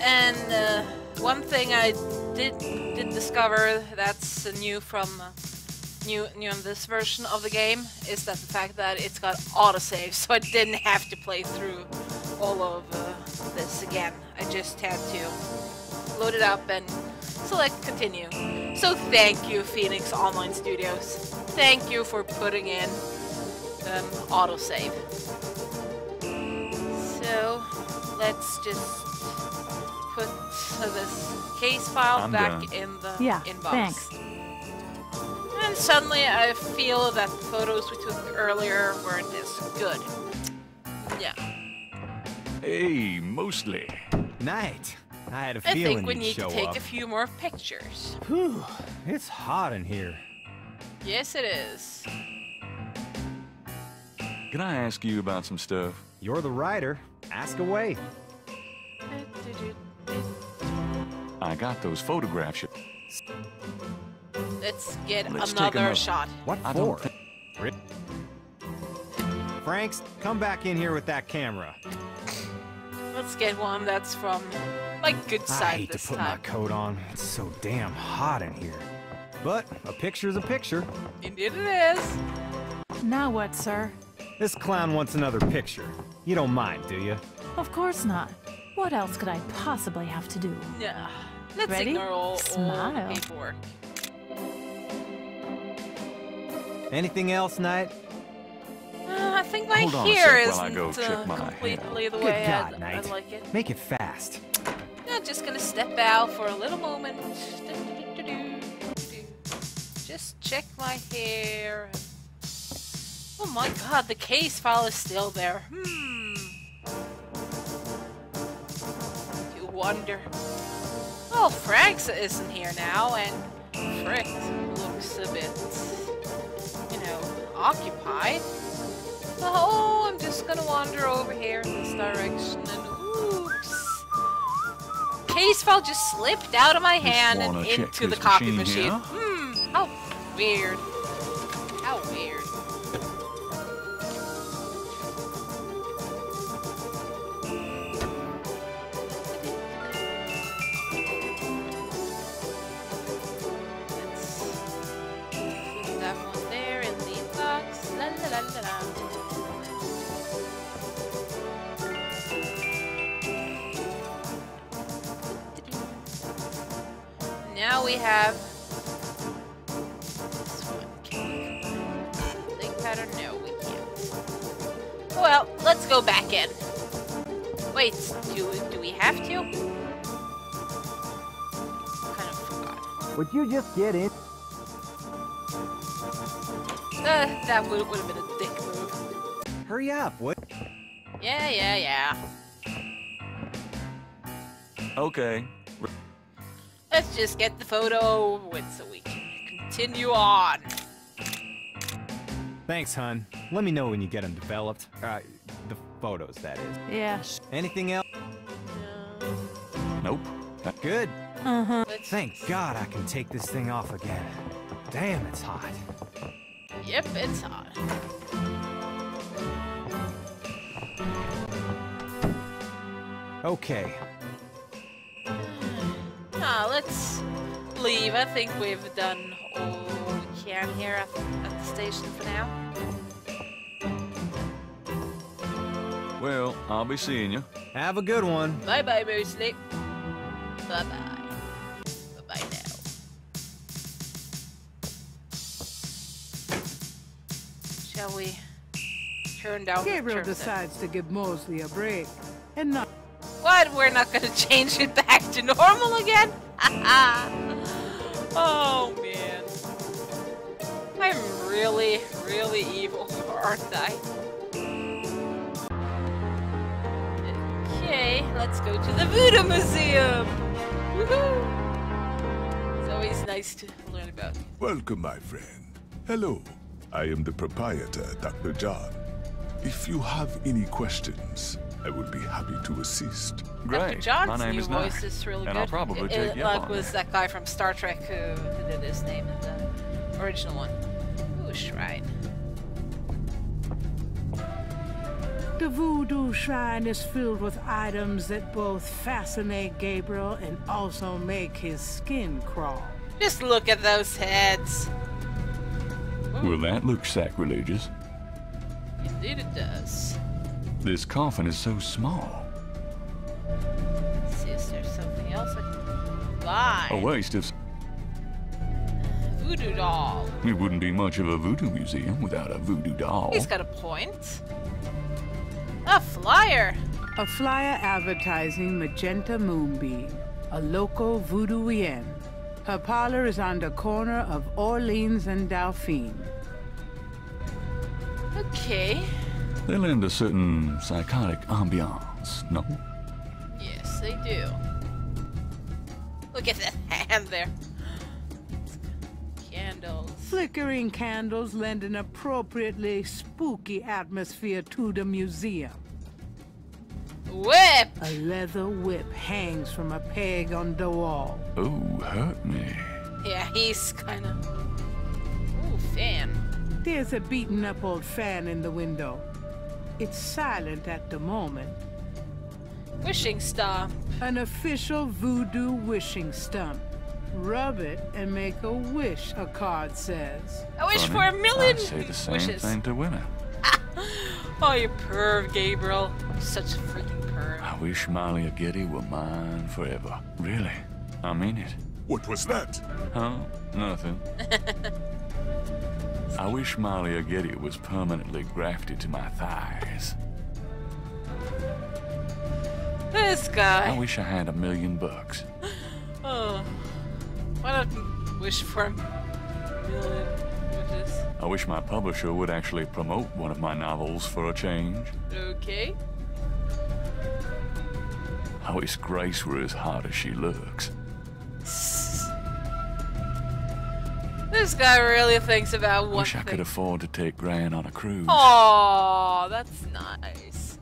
and one thing I did discover that's new from new in this version of the game is that the fact that it's got autosave, so I didn't have to play through all of this again. I just had to load it up and select continue. So thank you, Phoenix Online Studios. Thank you for putting in autosave. So let's just put this case file back in the inbox. Thanks. And suddenly I feel that the photos we took earlier weren't as good. Yeah. Hey, Mostly. Knight. I had a I feeling think we you'd need to show take up. a few more pictures. Whew, it's hot in here. Yes, it is. Can I ask you about some stuff? You're the writer. Ask away. I got those photographs. Let's get Let's take another another. shot. What I for? don't think... Franks, come back in here with that camera. Let's get one that's from my good I side hate this to put time. my coat on. It's so damn hot in here. But a picture's a picture. Indeed it is. Now what, sir? This clown wants another picture. You don't mind, do you? Of course not. What else could I possibly have to do? Yeah. Let's Ready? ignore all Smile. the paperwork. Anything else, Knight? I think my Hold on a hair sec while I go isn't check my completely the Good way God, I Knight. like it. Make it fast. I'm just gonna step out for a little moment. Just check my hair. Oh my god, the case file is still there. You wonder. Oh, Frank's isn't here now, and Frick looks a bit, you know, occupied. Oh, I'm just gonna wander over here in this direction, and oops. Case file just slipped out of my hand and wanna check into the this copy machine machine. here? How weird. How weird. Let's put that one there in the box. La la la la la. Now we have this one. Can we link pattern? No, we can't. Well, let's go back in. Wait, do we have to? Kind of forgot. Would you just get in? That would have been a dick move. Hurry up, what? Yeah. Okay. Let's just get the photo over with so we can continue on. Thanks, hun. Let me know when you get them developed. The photos, that is. Yeah. Anything else? Nope. Good. Let's Thank God I can take this thing off again. Damn, it's hot. Yep, it's hot. Okay. Let's leave. I think we've done all we can here at the station for now. Well, I'll be seeing you. Have a good one. Bye-bye, Moosely. Bye-bye. Bye-bye now. Shall we turn down Gabriel the turn decides to give Mosley a break and not. What? We're not gonna change it back to normal again? Oh man. I'm really, really evil, aren't I? Okay, let's go to the Voodoo Museum! Woohoo! It's always nice to learn about. Welcome, my friend. Hello. I am the proprietor, Dr. John. If you have any questions, I would be happy to assist. Dr. Great. John's My name new is voice Knight, is really and good. I'll probably take you up like on was that guy from Star Trek who did his name in the original one. Ooh, shrine. The voodoo shrine is filled with items that both fascinate Gabriel and also make his skin crawl. Just look at those heads. Well, that looks sacrilegious. Indeed it does. This coffin is so small. Let's see, is there something else I can buy? A waste of... Voodoo doll. It wouldn't be much of a voodoo museum without a voodoo doll. He's got a point. A flyer. A flyer advertising Magenta Moonbeam, a local voodooienne. Her parlor is on the corner of Orleans and Dauphine. Okay. They lend a certain psychotic ambiance, no? Yes, they do. Look at that hand there. Candles. Flickering candles lend an appropriately spooky atmosphere to the museum. Whip! A leather whip hangs from a peg on the wall. Oh, hurt me. Yeah, he's kind of... Ooh, fan. There's a beaten-up old fan in the window. It's silent at the moment. Wishing star. An official voodoo wishing stump. Rub it and make a wish, a card says. I wish Funny, for 1,000,000 I'd say the same wishes. thing to women. Oh, you perv, Gabriel. Such a freaking perv. I wish Malia Getty were mine forever. Really, I mean it. What was that? Huh? Nothing. I wish Malia Getty was permanently grafted to my thighs. This I guy. wish I had $1,000,000. Oh. Why not wish for 1,000,000 wishes? I wish my publisher would actually promote one of my novels for a change. Okay. I wish Grace were as hot as she looks. This guy really thinks about I one wish I thing. could afford to take Gran on a cruise. Oh, that's nice.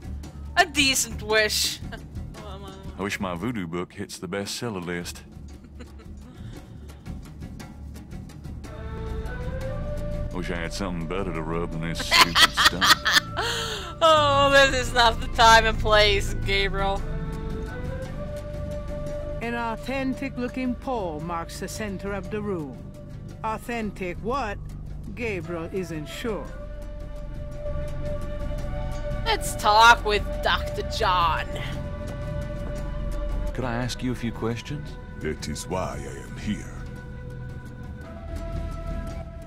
A decent wish. I wish my voodoo book hits the bestseller list. I wish I had something better to rub than this stupid stuff. Oh, this is not the time and place, Gabriel. An authentic-looking pole marks the center of the room. Authentic what? Gabriel isn't sure. Let's talk with Dr. John. Could I ask you a few questions? That is why I am here.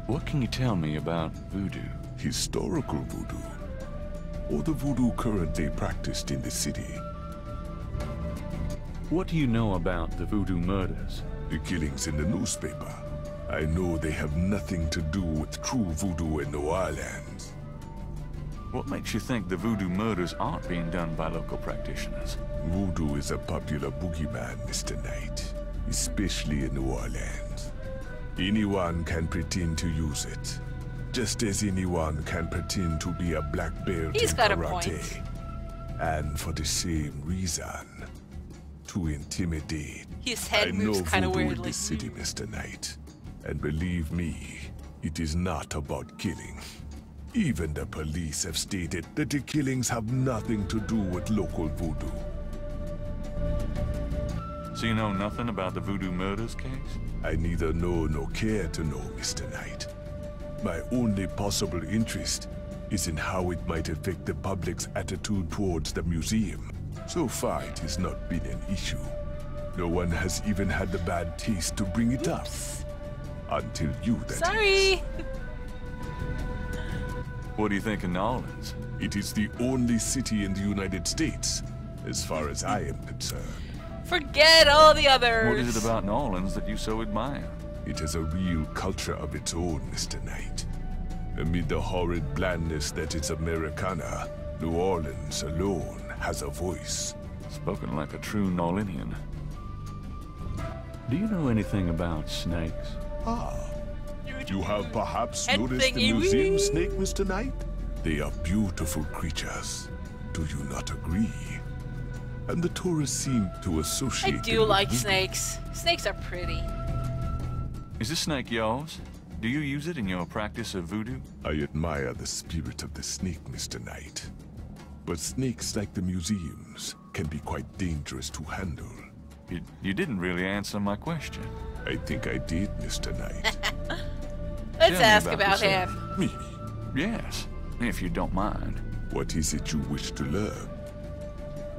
What can you tell me about voodoo? Historical voodoo, or the voodoo currently practiced in the city. What do you know about the voodoo murders? The killings in the newspaper. I know they have nothing to do with true voodoo in New Orleans. What makes you think the voodoo murders aren't being done by local practitioners? Voodoo is a popular boogeyman, Mr. Knight, especially in New Orleans. Anyone can pretend to use it, just as anyone can pretend to be a black belt He's in got a karate. point. And for the same reason, to intimidate. His head I moves know kind of voodoo in weirdly. this city, Mr. Knight. And believe me, it is not about killing. Even the police have stated that the killings have nothing to do with local voodoo. So you know nothing about the voodoo murders case? I neither know nor care to know, Mr. Knight. My only possible interest is in how it might affect the public's attitude towards the museum. So far, it has not been an issue. No one has even had the bad taste to bring it up. Until you, that is. Sorry. What do you think of New Orleans? It is the only city in the United States, as far as I am concerned. Forget all the others. What is it about New Orleans that you so admire? It has a real culture of its own, Mr. Knight. Amid the horrid blandness that is Americana, New Orleans alone has a voice. Spoken like a true New Orleanian. Do you know anything about snakes? Ah, you have perhaps Head noticed the thingy museum wee. snake, Mr. Knight? They are beautiful creatures. Do you not agree? And the tourists seem to I associate do them with like voodoo. snakes. Snakes are pretty. Is this snake yours? Do you use it in your practice of voodoo? I admire the spirit of the snake, Mr. Knight. But snakes like the museums can be quite dangerous to handle. You didn't really answer my question. I think I did, Mr. Knight. Let's Tell me ask about about yourself. him. Me? Yes, if you don't mind. What is it you wish to learn?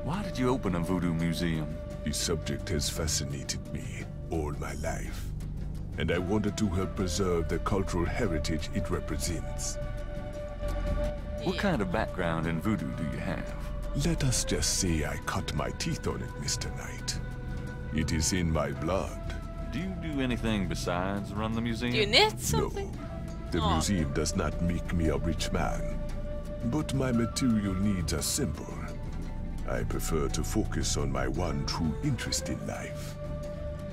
Why did you open a voodoo museum? The subject has fascinated me all my life, and I wanted to help preserve the cultural heritage it represents. What kind of background in voodoo do you have? Let us just say I cut my teeth on it, Mr. Knight. It is in my blood. Do you do anything besides run the museum? Do you knit No, something? the Aw. museum does not make me a rich man, but my material needs are simple. I prefer to focus on my one true interest in life.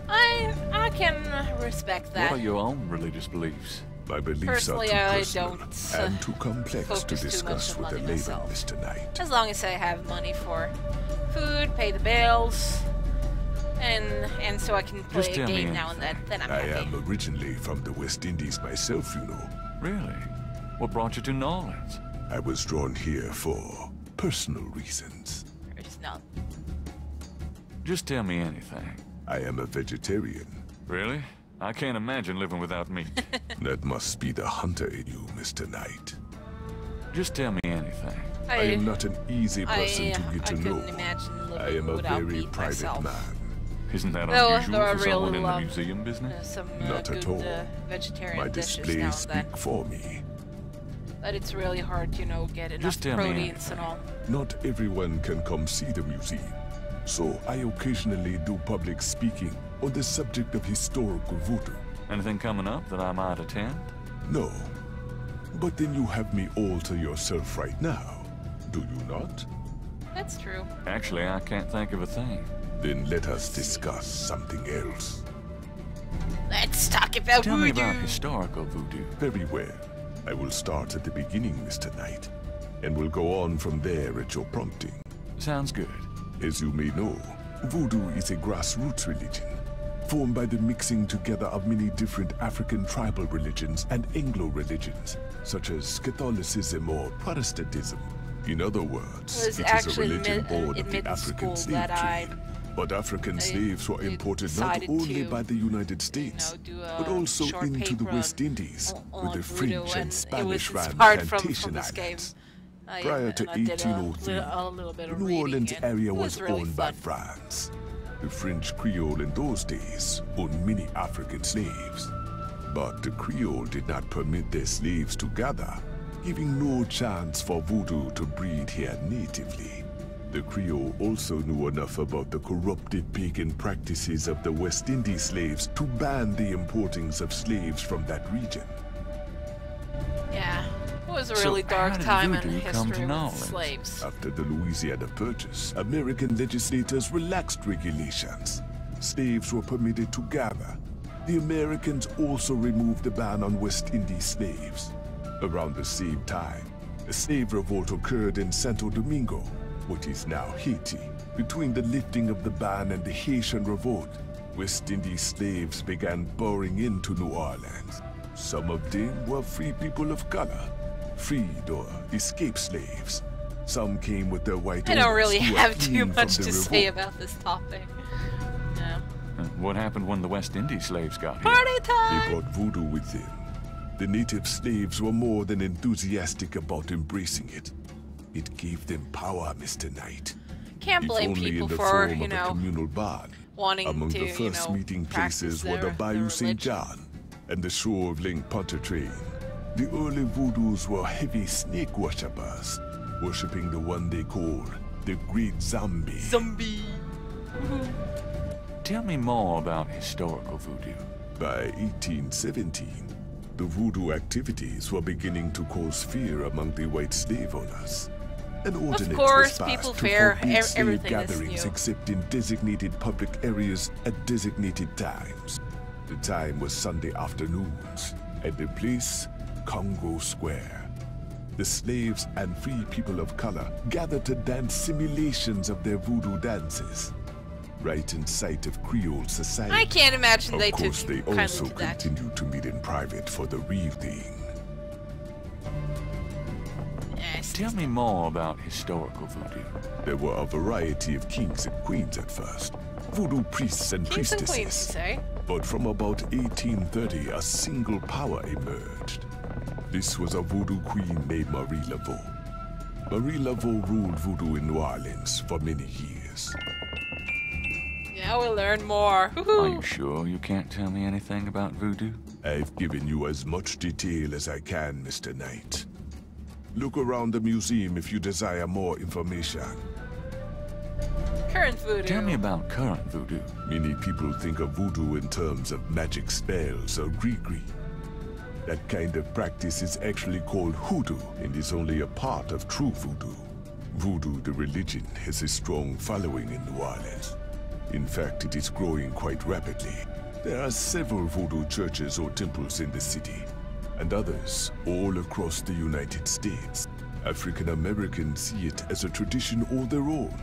I can respect that. What are your own religious beliefs? My beliefs Personally, are too I personal don't, and too complex to focus too discuss much with on a money layman, myself. Mr. Knight. As long as I have money for food, pay the bills, and so I can play Just a tell me game now and then I'm I happy. am originally from the West Indies myself, you know. Really? What brought you to New Orleans? I was drawn here for personal reasons. There's no. Just tell me anything. I am a vegetarian. Really? I can't imagine living without meat. That must be the hunter in you, Mr. Knight. Just tell me anything. I am not an easy person to get to I know. couldn't imagine I living am a without very meat private myself. man. Isn't that Though unusual I for someone really in the love museum business? Some Not at good all. vegetarian My dishes now displays and speak then. for me. But it's really hard, you know, get enough Just tell me proteins and all. Not everyone can come see the museum, so I occasionally do public speaking on the subject of historical voodoo. Anything coming up that I might attend? No, but then you have me all to yourself right now, do you not? That's true. Actually, I can't think of a thing. Then let us discuss something else. Let's talk about Tell me voodoo. about historical voodoo. Very well. I will start at the beginning, Mr. Knight, and will go on from there at your prompting. Sounds good. As you may know, voodoo is a grassroots religion, formed by the mixing together of many different African tribal religions and Anglo religions, such as Catholicism or Protestantism. In other words, Was it is a actually religion born in of the middle African school slave that I trade. But African slaves were imported not decided only to, by the United States, do a but also short into the paper West Indies, on where the voodoo, French and and it Spanish was ran inspired from plantation this game. islands. Prior to And I did 1803, a little bit of the New reading, Orleans and area it was really owned by fun. France. The French Creole in those days owned many African slaves. But the Creole did not permit their slaves to gather, giving no chance for voodoo to breed here natively. The Creole also knew enough about the corrupted pagan practices of the West Indies slaves to ban the importings of slaves from that region. Yeah, it was a So really dark how did time in voodoo come to history New with Orleans? slaves. After the Louisiana Purchase, American legislators relaxed regulations. Slaves were permitted to gather. The Americans also removed the ban on West Indies slaves. Around the same time, a slave revolt occurred in Santo Domingo, what is now Haiti. Between the lifting of the ban and the Haitian Revolt, West Indies slaves began pouring into New Orleans. Some of them were free people of color, freed or escaped slaves. Some came with their white I don't owners really who were have too fleeing much from to the say revolt. about this topic. Yeah. What happened when the West Indies slaves got here? Party They time! brought voodoo with them. The native slaves were more than enthusiastic about embracing it. It gave them power, Mr. Knight. Can't If blame only people in the for, form you of a know, communal bond. wanting Among to, the first meeting practice places were the their Bayou St. religion. John and the shore of Lake Pontchartrain. The early voodoos were heavy snake worshippers, worshipping the one they called the Great Zombie. Zombie! Tell me more about historical voodoo. By 1817, the voodoo activities were beginning to cause fear among the white slave owners. An ordinance course, was passed people to fear forbid slave everything that's gatherings new. except in designated public areas at designated times. The time was Sunday afternoons, and the place, Congo Square. The slaves and free people of color gathered to dance simulations of their voodoo dances, right in sight of Creole society. I can't imagine they Of took course, they kindly also to that. continued to meet in private for the real thing. Yes. Tell me more about historical voodoo. There were a variety of kings and queens at first. Voodoo priests and Kings and priestesses. queens, you say? But from about 1830, a single power emerged. This was a voodoo queen named Marie Laveau. Marie Laveau ruled voodoo in New Orleans for many years. Yeah, we'll learn more. Are you sure you can't tell me anything about voodoo? I've given you as much detail as I can, Mr. Knight. Look around the museum if you desire more information. Current voodoo. Tell me about current voodoo. Many people think of voodoo in terms of magic spells or gree-gree. That kind of practice is actually called hoodoo and is only a part of true voodoo. Voodoo, the religion, has a strong following in New Orleans. In fact, it is growing quite rapidly. There are several voodoo churches or temples in the city, and others all across the United States. African Americans see it as a tradition all their own.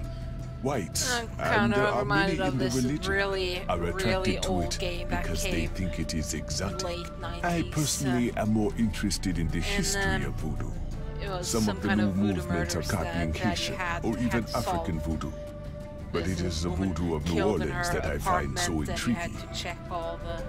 Whites and there are many in the religion are attracted to it because they think it is exotic. Late 90s, I personally am more interested in the history of voodoo. it was Some of the kind new of voodoo movements are murders copying that you Haitian had- or even had solved. African voodoo. But it is the Woman voodoo of New killed in Orleans her that I find so apartment, and intriguing. you had to check all the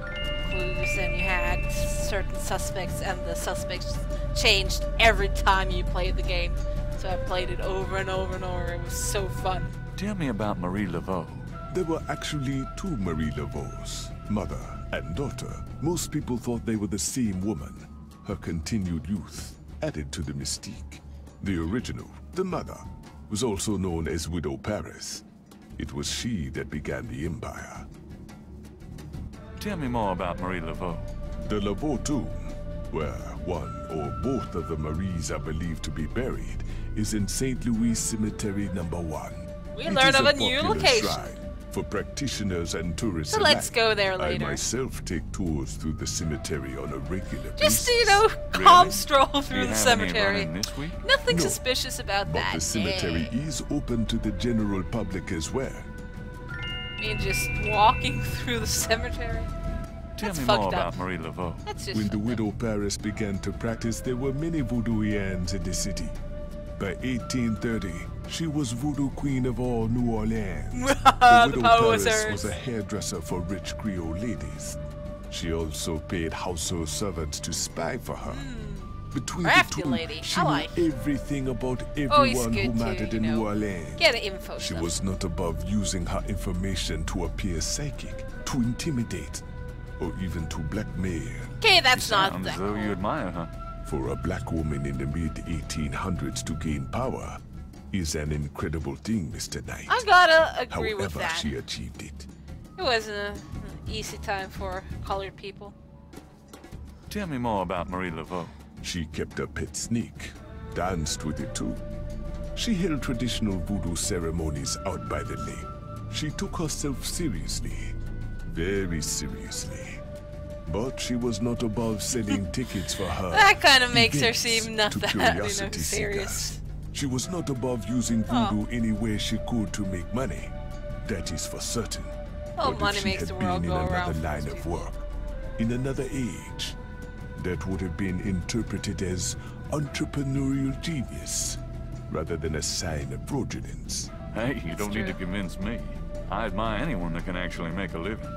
clues, and you had certain suspects, and the suspects changed every time you played the game. So I played it over and over and over. It was so fun. Tell me about Marie Laveau. There were actually two Marie Laveaux, mother and daughter. Most people thought they were the same woman. Her continued youth added to the mystique. The original, the mother, was also known as Widow Paris. It was she that began the empire. Tell me more about Marie Laveau. The Laveau tomb, where one or both of the Maries are believed to be buried, is in St. Louis Cemetery No. 1. We It learn is of a new popular location. shrine for practitioners and tourists So let's alike. go there later. I myself take tours through the cemetery on a regular Just, basis. calm Really? stroll Do through you the have cemetery. any running this week? Nothing No, suspicious about But that. the cemetery is open to the general public as well. I mean, just walking through the cemetery. Tell That's me more fucked up. about Marie Laveau. That's just When the fucked up. widow Paris began to practice, there were many voodooians in the city. By 1830, she was voodoo queen of all New Orleans. The widow power was Paris hers. was a hairdresser for rich Creole ladies. She also paid household servants to spy for her. Between Crafty the two, lady. she I knew like. everything about Always everyone who good to, mattered in New Orleans. get info She stuff. was not above using her information to appear psychic, to intimidate, or even to blackmail. Okay, that's not Sounds that as though cool. you admire her. For a black woman in the mid-1800s to gain power is an incredible thing, Mr. Knight. I gotta agree with However, that. she achieved it. It wasn't an easy time for colored people. Tell me more about Marie Laveau. She kept a pet snake, danced with it too. She held traditional voodoo ceremonies out by the lake. She took herself seriously, very seriously. But she was not above selling tickets for her. That kind of makes her events seem not to that, curiosity serious. seekers. She was not above using voodoo any way she could to make money. That is for certain. Well, But money if she makes had the world been go in around another for line most of people. work, in another age, that would have been interpreted as entrepreneurial genius, rather than a sign of fraudulence. Hey, you don't need to true. convince me. I admire anyone that can actually make a living.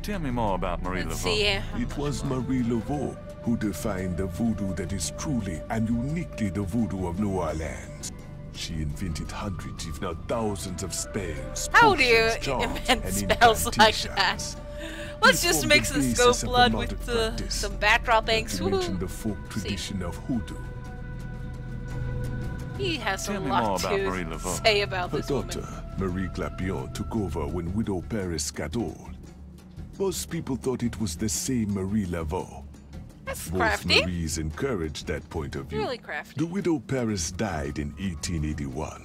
Tell me more about Marie Let's Laveau. see. It was Marie Laveau who defined the voodoo that is truly and uniquely the voodoo of New Orleans. She invented hundreds, if not thousands, of spells. How do you potions, charms, invent and spells like that? incantations. Let's He just formed mix the the basis scope of the blood modern with practice, some backdrop not inks. to mention Woohoo! the folk tradition of hoodoo. He has Tell a me more lot about Marie to Laveau. say about Her this daughter, woman. Marie Glapion, took over when Widow Paris got old. Most people thought it was the same Marie Laveau. That's Both crafty. Maries encouraged that point of view. Really crafty. The widow Paris died in 1881.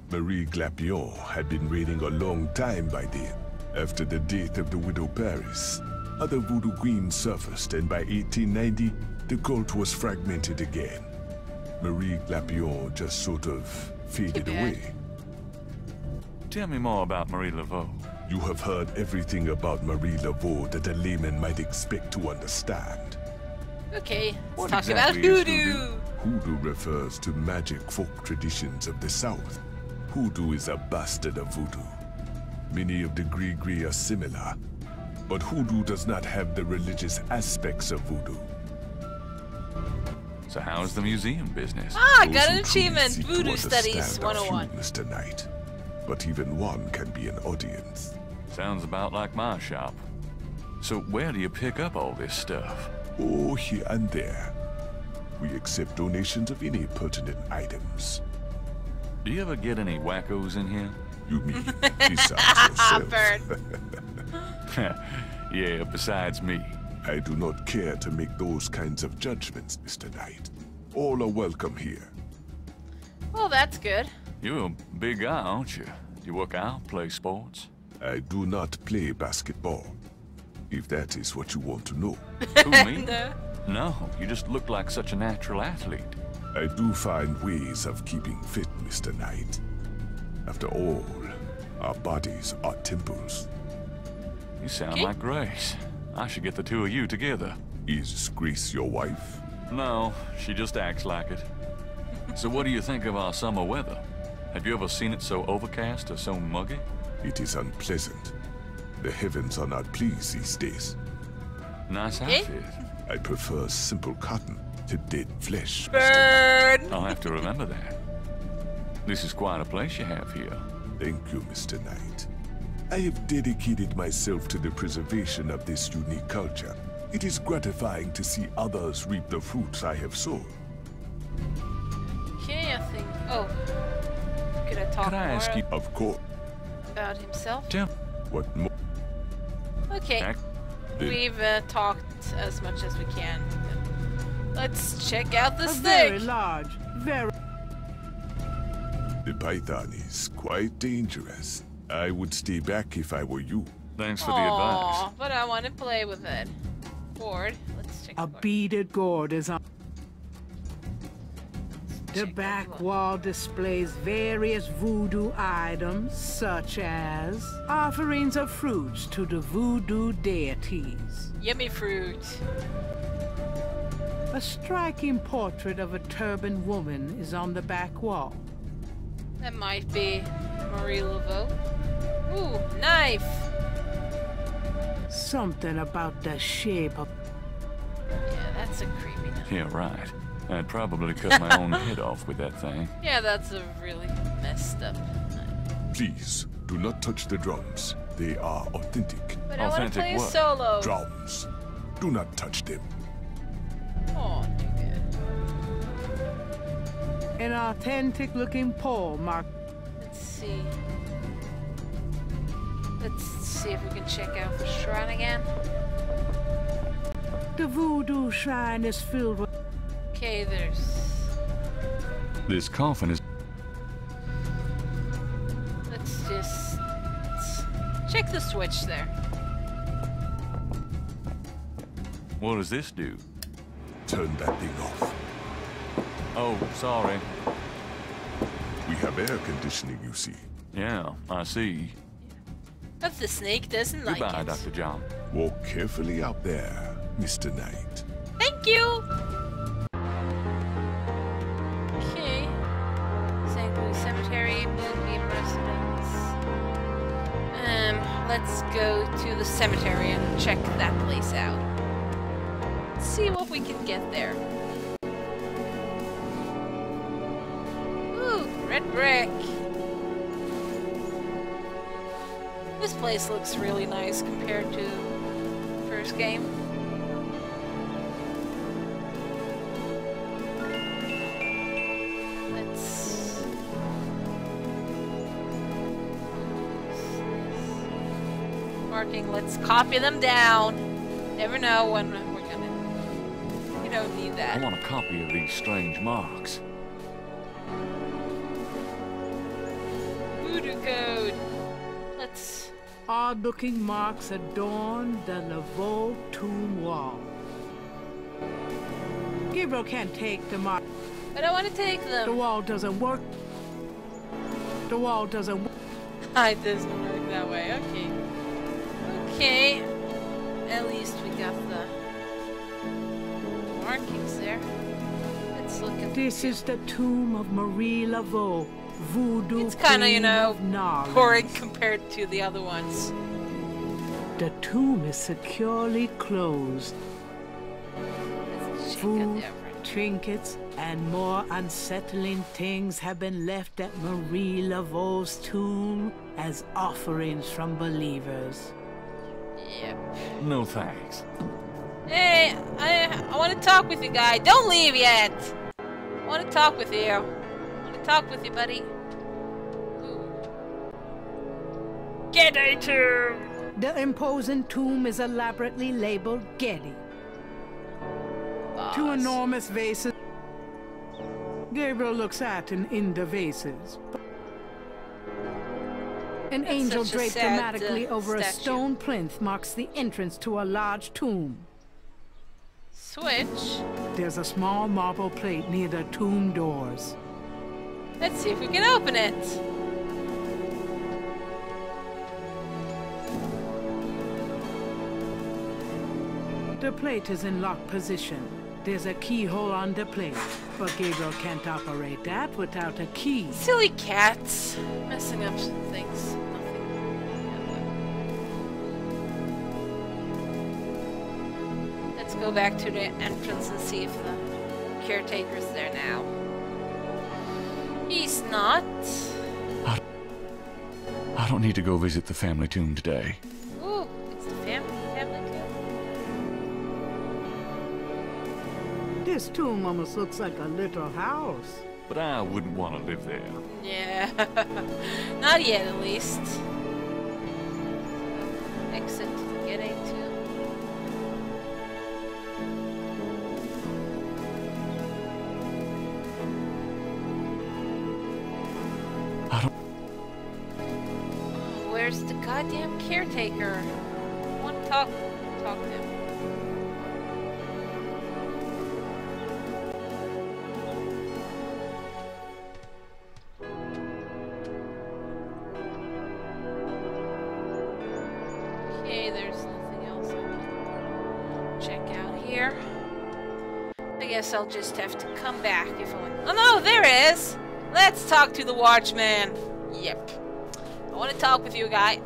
Marie Glapion had been reigning a long time by then. After the death of the widow Paris, other voodoo queens surfaced, and by 1890, the cult was fragmented again. Marie Glapion just sort of faded bad. away. Tell me more about Marie Laveau. You have heard everything about Marie Laveau that a layman might expect to understand. Okay, What let's talk exactly about is hoodoo. Hoodoo refers to magic folk traditions of the South. Hoodoo is a bastard of voodoo. Many of the Gree are similar, but hoodoo does not have the religious aspects of voodoo. So how's the museum business? Ah, Those got an who truly achievement. seek to Voodoo Studies understand are few, 101. Mr. Knight. But even one can be an audience. Sounds about like my shop. So where do you pick up all this stuff? Oh, here and there. We accept donations of any pertinent items. Do you ever get any wackos in here? You mean besides yourself? Bird. Yeah, besides me. I do not care to make those kinds of judgments, Mr. Knight. All are welcome here. Well, that's good. You're a big guy, aren't you? You work out, play sports? I do not play basketball, if that is what you want to know. Who, me? No. No, you just look like such a natural athlete. I do find ways of keeping fit, Mr. Knight. After all, our bodies are temples. You sound Okay. like Grace. I should get the two of you together. Is Grace your wife? No, she just acts like it. So what do you think of our summer weather? Have you ever seen it so overcast or so muggy? It is unpleasant. The heavens are not pleased these days. Nice Okay. outfit. I prefer simple cotton to dead flesh, Mr. Bird. I'll have to remember that. This is quite a place you have here. Thank you, Mr. Knight. I have dedicated myself to the preservation of this unique culture. It is gratifying to see others reap the fruits I have sown. Okay, I think. Oh, could I talk Could I ask more you- Of course, about himself? Tim, what more? Okay, Jack, we've talked as much as we can. Let's check out A this very thing. large, very... The python is quite dangerous. I would stay back if I were you. thanks for the advice. Aw, but I want to play with it. Board. Let's check A the board. beaded gourd is on... The Check back board. wall displays various voodoo items, such as offerings of fruits to the voodoo deities. Yummy fruit. A striking portrait of a turbaned woman is on the back wall. That might be Marie Laveau. Ooh, knife. Something about the shape of... Yeah, that's a creepy knife. Yeah, right. I'd probably cut my own head off with that thing. Yeah, that's a really messed up knife. Please, do not touch the drums. They are authentic. But I want to Authentic play what? solo. Drums. Do not touch them. Oh, dude. An authentic-looking pole marked... Let's see. Let's see if we can check out the shrine again. The voodoo shrine is filled with... Okay, there's... This coffin is... Let's just... check the switch there. What does this do? Turn that thing off. Oh, sorry. We have air conditioning, you see. Yeah, I see. But the snake doesn't like Goodbye, it. Dr. John. Walk carefully out there, Mr. Knight. Thank you! Okay. St. Louis Cemetery, Moonbeam Residence. Let's go to the cemetery and check that place out. Let's see what we can get there. Ooh, red brick. This place looks really nice compared to the first game. Let's... Marking, let's copy them down. Never know when we're gonna... You don't need I that. want a copy of these strange marks. Voodoo code. Let's... Odd-looking marks adorn the Laveau tomb wall. Gabriel can't take the mark. But I want to take The them. wall doesn't work. The wall doesn't work. It doesn't work that way. Okay. Okay. At least we got the markings there. Let's look at This is the tomb of Marie Laveau, voodoo It's kind of, you queen know, of Narland. boring compared to the other ones. The tomb is securely closed. Let's check out Food, the average. trinkets, and more unsettling things have been left at Marie Laveau's tomb as offerings from believers. Yep. No thanks. Hey, I want to talk with you, guy. Don't leave yet. I want to talk with you. I want to talk with you, buddy. Ooh. Get a tomb. The imposing tomb is elaborately labeled Getty. Two enormous vases. Gabriel looks at and in the vases. An That's angel such a draped sad, dramatically over a statue. stone plinth marks the entrance to a large tomb. Switch. There's a small marble plate near the tomb doors. Let's see if we can open it. The plate is in locked position. There's a keyhole on the plate, but Gabriel can't operate that without a key. Silly cats. Messing up some things. Nothing. Let's go back to the entrance and see if the caretaker's there now. He's not. I don't need to go visit the family tomb today. Ooh, it's the family tomb. This tomb almost looks like a little house. But I wouldn't want to live there. Yeah. Not yet, at least. Exit to get into. Where's the goddamn caretaker? I want to talk to him. Okay, there's nothing else I can check out here. I guess I'll just have to come back if I want. Oh no, there it is! Let's talk to the watchman. Yep. I want to talk with you, guy.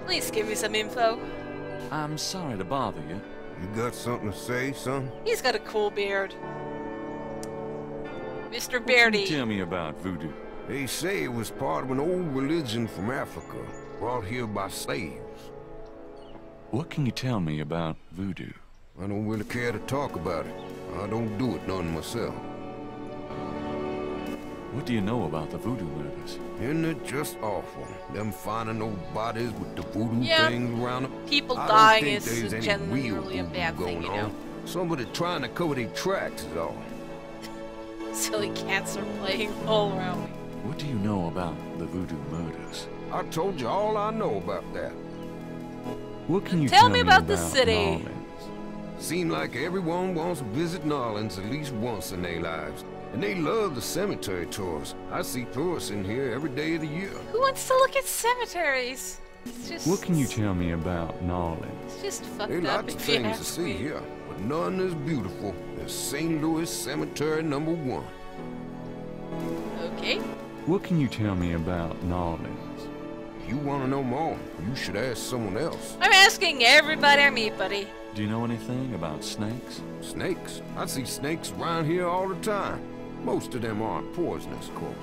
Please give me some info. I'm sorry to bother you. You got something to say, son? He's got a cool beard. Mr. Can you Beardy. tell me about voodoo? They say it was part of an old religion from Africa, brought here by slaves. What can you tell me about voodoo? I don't really care to talk about it. I don't do it none myself. What do you know about the voodoo murders? Isn't it just awful? Them finding old bodies with the voodoo Yeah. things around them. People I dying don't is think there's any generally real a voodoo bad thing, going you know. on. Somebody trying to cover their tracks is all. Silly cats are playing all around me. What do you know about the voodoo murders? I told you all I know about that. What can you Tell me about the about city. New Orleans? Seem like everyone wants to visit New Orleans at least once in their lives. And they love the cemetery tours. I see tourists in here every day of the year. Who wants to look at cemeteries? It's just. What can you tell me about New Orleans? It's just fucked There are up lots of if you things to ask see me. here, but none as beautiful as St. Louis Cemetery #1. Okay. What can you tell me about New Orleans? If you want to know more, you should ask someone else. I'm asking everybody I meet, buddy. Do you know anything about snakes? Snakes? I see snakes around here all the time. Most of them aren't poisonous, of course.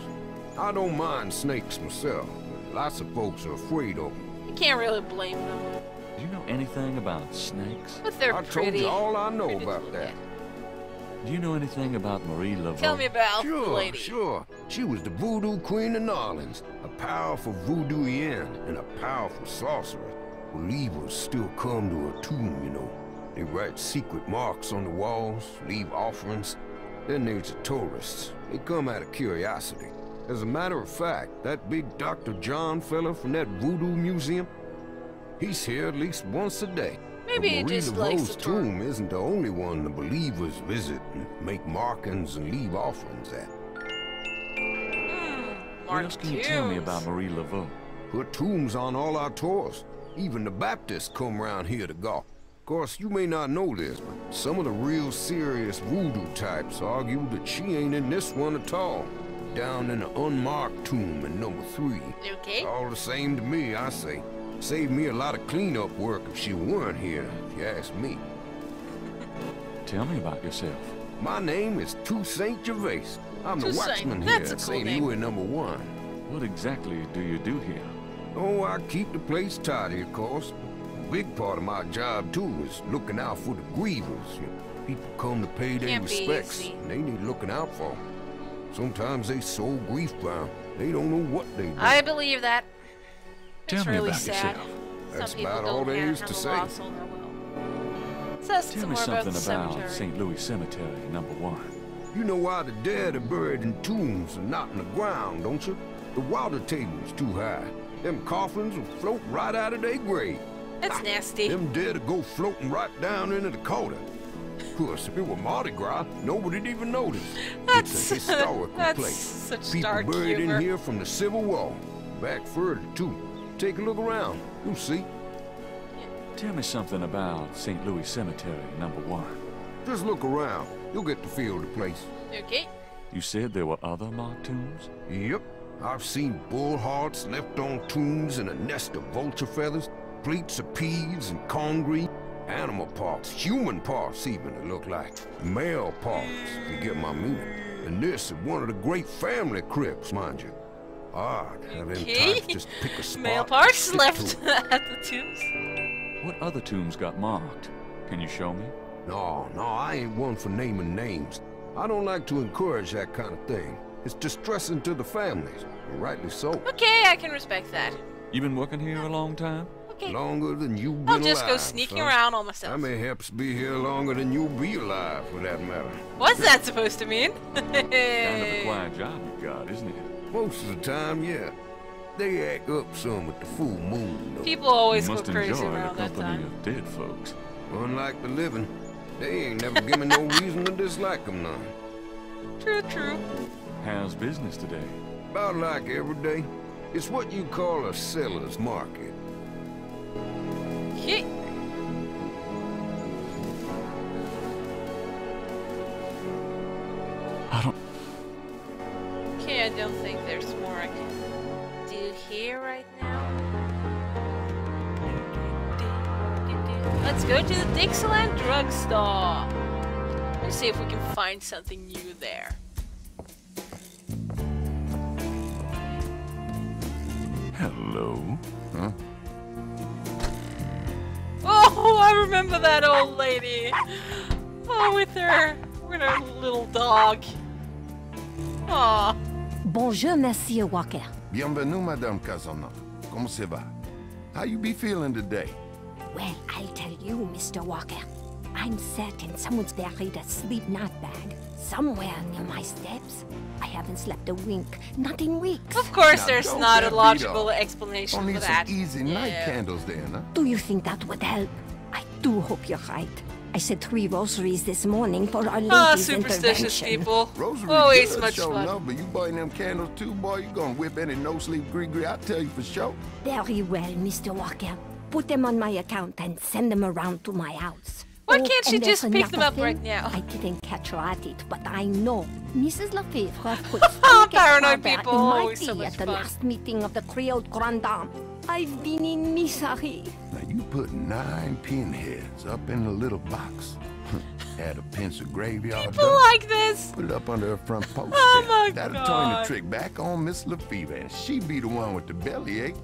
I don't mind snakes myself, but lots of folks are afraid of them. You can't really blame them. Do you know anything about snakes? But they're I told pretty. you all I know pretty to about look that. at. Do you know anything about Marie Laveau? Tell me about the Sure, lady. sure. She was the voodoo queen of New Orleans, a powerful voodooienne and a powerful sorcerer. Believers still come to her tomb, you know. They write secret marks on the walls, leave offerings. Then there's the tourists. They come out of curiosity. As a matter of fact, that big Dr. John fella from that voodoo museum, he's here at least once a day. Maybe he But Marie just likes Laveau's the tour. tomb isn't the only one the believers visit and make markings and leave offerings at. What else can you tell me about Martunes. Marie Laveau? Put tombs on all our tours. Even the Baptists come round here to go. Of course, you may not know this, but some of the real serious voodoo types argue that she ain't in this one at all. Down in the unmarked tomb in number 3. Okay. All the same to me, I say. Saved me a lot of cleanup work if she weren't here, if you ask me. Tell me about yourself. My name is Toussaint Gervais. I'm the Toussaint, waxman here that's a at cool St. name. Louis number 1. What exactly do you do here? Oh, I keep the place tidy, of course. A big part of my job, too, is looking out for the grievers. You know, people come to pay their Can't be respects, easy. and they need looking out for. Sometimes they so grief-bound, they don't know what they do. I believe that. Tell It's me really about sad. yourself. That's Some people about all don't there is to handle say. loss on their will. Says Tell some me more about something the about cemetery. St. Louis Cemetery, number 1. You know why the dead are buried in tombs and not in the ground, don't you? The water table's too high. Them coffins will float right out of their grave. That's nasty. Them dead will go floating right down into the Dakota. Of course, if it were Mardi Gras, nobody'd even notice. That's It's a historical that's place. such People dark buried humor. in here from the Civil War. Back further, too. Take a look around. You'll see. Tell me something about St. Louis Cemetery, number 1. Just look around. You'll get the feel of the place. Okay. You said there were other mock tombs? Yep. I've seen bull hearts left on tombs and a nest of vulture feathers, plates of peas and corn green, animal parts, human parts even, it looked like. Male parts, if you get my meaning. And this is one of the great family crypts, mind you. Odd how them Okay. types just pick a spot Male and parts stick to left it. at the tombs. What other tombs got marked? Can you show me? No, I ain't one for naming names. I don't like to encourage that kind of thing. It's distressing to the families, and rightly so. Okay, I can respect that. You been working here a long time? Okay. Longer than you've been I'll just go alive, sneaking son. around all I myself. may perhaps be here longer than you'll be alive, for that matter. What's that supposed to mean? Kind of a quiet job you got, isn't it? Most of the time, yeah. They act up some with the full moon, though. People always You go must crazy enjoy the around that company time. of dead folks. Unlike the living, they ain't never given no reason to dislike them none. True, true. How's business today? About like every day. It's what you call a seller's market. Okay. I don't... Okay, I don't think there's more I can do here right now. Let's go to the Dixieland drugstore. Let's see if we can find something new there. Hello? Huh? Oh, I remember that old lady. Oh, with her little dog. Aw. Bonjour, Monsieur Walker. Bienvenue, Madame Casanova. Comment ça va? How you be feeling today? Well, I'll tell you, Mr. Walker. I'm certain someone's buried a sleep knot bag somewhere near my steps. I haven't slept a wink, not in weeks. Of course, Now, there's don't not a that beat logical off. explanation Only for some that. easy night Yeah. candles then, huh? Do you think that would help? I do hope you're right. I said 3 rosaries this morning for Our Ah, Lady's superstitious intervention. people. Rosary Always good, much sure fun. enough, but you burn them candles too, boy, you gonna whip any no-sleep gree-gree, I tell you for sure. Very well, Mr. Walker. Put them on my account and send them around to my house. Why Oh, can't she and there's just pick them another up right thing. now? I didn't catch her at it, but I know Mrs. Lefebvre put Paranoid Spaghetti people, in my always so tea much at the fun. last meeting of the Creole Grand Dame. I've been in misery. Now you put 9 pinheads up in a little box. Add a pinch of graveyard People dust. like this. Put it up under her front post. Oh my That'll turn God. the trick back on Miss Lefebvre, and she be the one with the bellyache.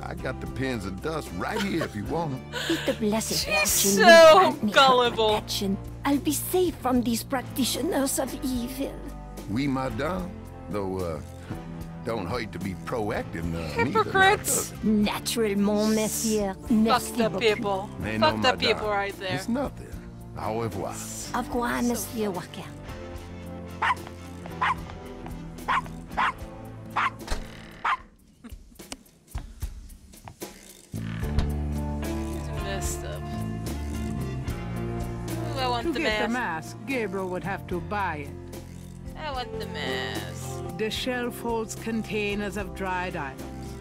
I got the pins of dust right here if you want them. If the Blessed She's Virgin will so grant me her gullible. protection, I'll be safe from these practitioners of evil. Oui, madame. Though, don't hurt to be proactive now. neither, now, Hypocrites. does it? Naturellement, monsieur. Fuck Merci the beaucoup. people. Mais Fuck non, the madame. people right there. It's nothing. Au revoir. Au revoir, Monsieur Walker. It's messed up. Ooh, I want To the get the mask. mask, Gabriel would have to buy it. I want the mask. The shelf holds containers of dried items,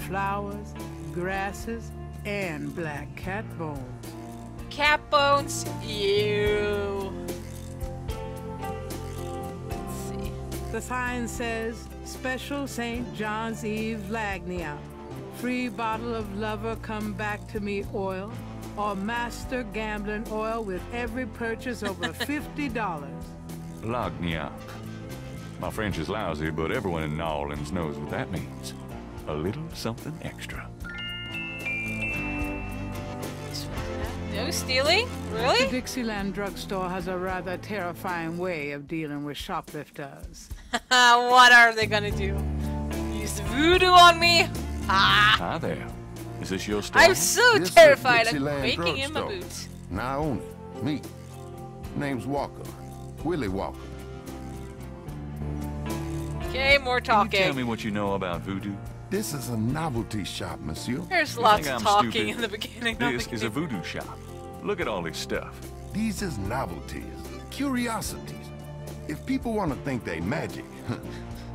flowers, grasses, and black cat bones. cat bones? Ew. Let's see. The sign says, Special St. John's Eve Lagnia. Free bottle of lover come back to me oil. Or master gambling oil with every purchase over $50. Lagnia. My French is lousy, but everyone in New Orleans knows what that means. A little something extra. No stealing? Really? The Dixieland drugstore has a rather terrifying way of dealing with shoplifters. What are they gonna do? Use voodoo on me? Ah! Hi there. Is this your store? I'm so This is terrified I'm Dixieland breaking in my drugstore. boots. And I own it. Me. Name's Walker. Willie Walker. Okay, more Can you tell talking. me what you know about voodoo? This is a novelty shop, monsieur. There's You lots think of I'm talking stupid? in the beginning. This is a voodoo shop. Look at all this stuff. These is novelties, curiosities. If people want to think they magic,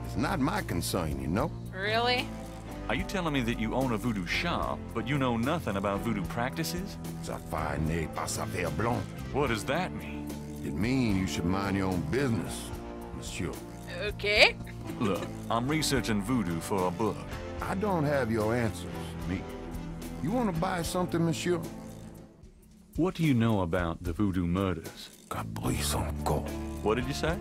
it's not my concern, you know? Really? Are you telling me that you own a voodoo shop, but you know nothing about voodoo practices? Ça n'est pas ça faire blanc. What does that mean? It means you should mind your own business, monsieur. Okay. Look, I'm researching voodoo for a book. I don't have your answers, me. You want to buy something, monsieur? What do you know about the voodoo murders? Caprice encore. What did you say?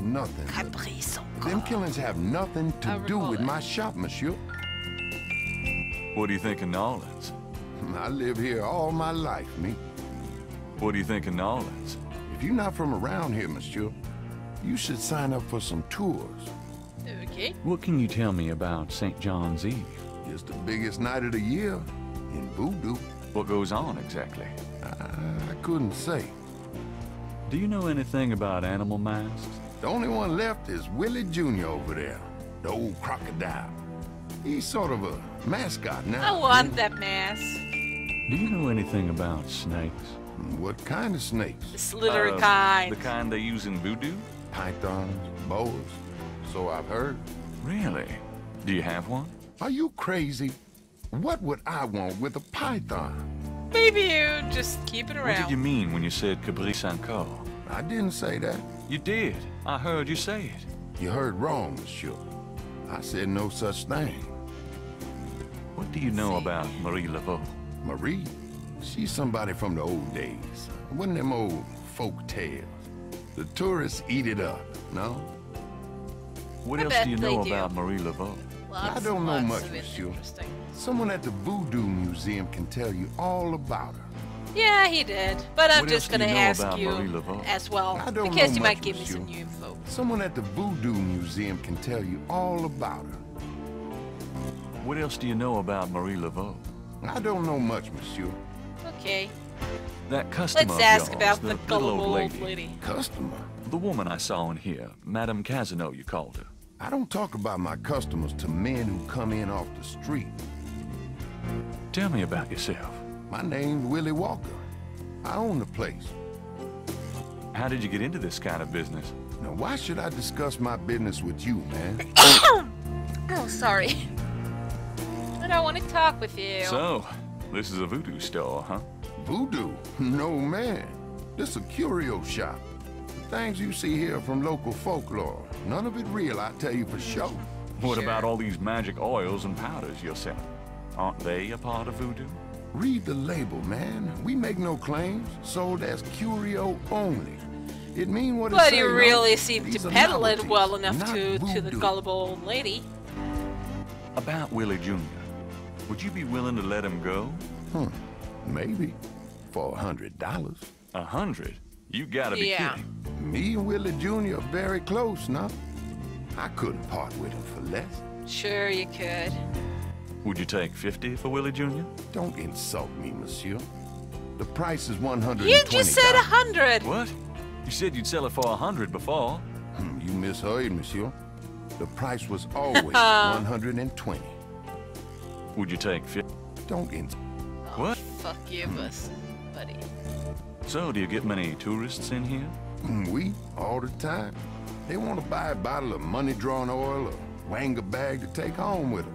Nothing. Caprice. Them killings have nothing to I do recall with that. my shop, monsieur. What do you think of New Orleans? I live here all my life, me. What do you think of New Orleans? If you're not from around here, monsieur, you should sign up for some tours. Okay. What can you tell me about St. John's Eve? It's the biggest night of the year in voodoo. What goes on exactly? I couldn't say. Do you know anything about animal masks? The only one left is Willie Jr. over there, the old crocodile. He's sort of a mascot now. I want that mask. Do you know anything about snakes? What kind of snakes? The slithery The kind. kind they use in voodoo? Pythons, boas. So I've heard. Really? Do you have one? Are you crazy? What would I want with a python? Maybe you just keep it What did you around. mean when you said caprice encore? I didn't say that. You did. I heard you say it. You heard wrong, monsieur. I said no such thing. What do you know about Marie Laveau? Marie, she's somebody from the old days. One of them old folk tales. The tourists eat it up, no? What I else bet do you they know do. about Marie Laveau? Lots, I don't know lots much, of it monsieur. interesting. Someone at the Voodoo Museum can tell you all about her. Yeah, he did. But I'm What just else do gonna you know ask about you Marie Laveau? as well, I don't because know you much, might give me some monsieur. new info. Someone at the Voodoo Museum can tell you all about her. What else do you know about Marie Laveau? I don't know much, monsieur. Okay. That customer Let's of ask yours, about the the little gullible old old lady. lady. Customer? The woman I saw in here, Madame Casino, you called her. I don't talk about my customers to men who come in off the street. Tell me about yourself. My name's Willie Walker. I own the place. How did you get into this kind of business? Now, why should I discuss my business with you, man? Oh, sorry. I don't want to talk with you. So, this is a voodoo store, huh? Voodoo? No, man. This a curio shop. The things you see here from local folklore. None of it real, I tell you for sure. What Sure. about all these magic oils and powders you're selling? Aren't they a part of voodoo? Read the label, man. We make no claims. Sold as curio only. It mean what it But say, you no? really seem These to are peddle it novelties, well enough not to the voodoo. gullible old lady. About Willie Jr. Would you be willing to let him go? Maybe. For $100. 100? You gotta be Yeah. kidding. Me and Willie Jr. are very close now. I couldn't part with him for less. Sure you could. Would you take 50 for Willie Jr.? Don't insult me, monsieur. The price is $120. You just said 100. What? You said you'd sell it for 100 before. You misheard, monsieur. The price was always 120. Would you take 50? Don't insult. What? Fuck you, buddy. So, do you get many tourists in here? We, all the time. They want to buy a bottle of money-drawn oil or wang a bag to take home with them.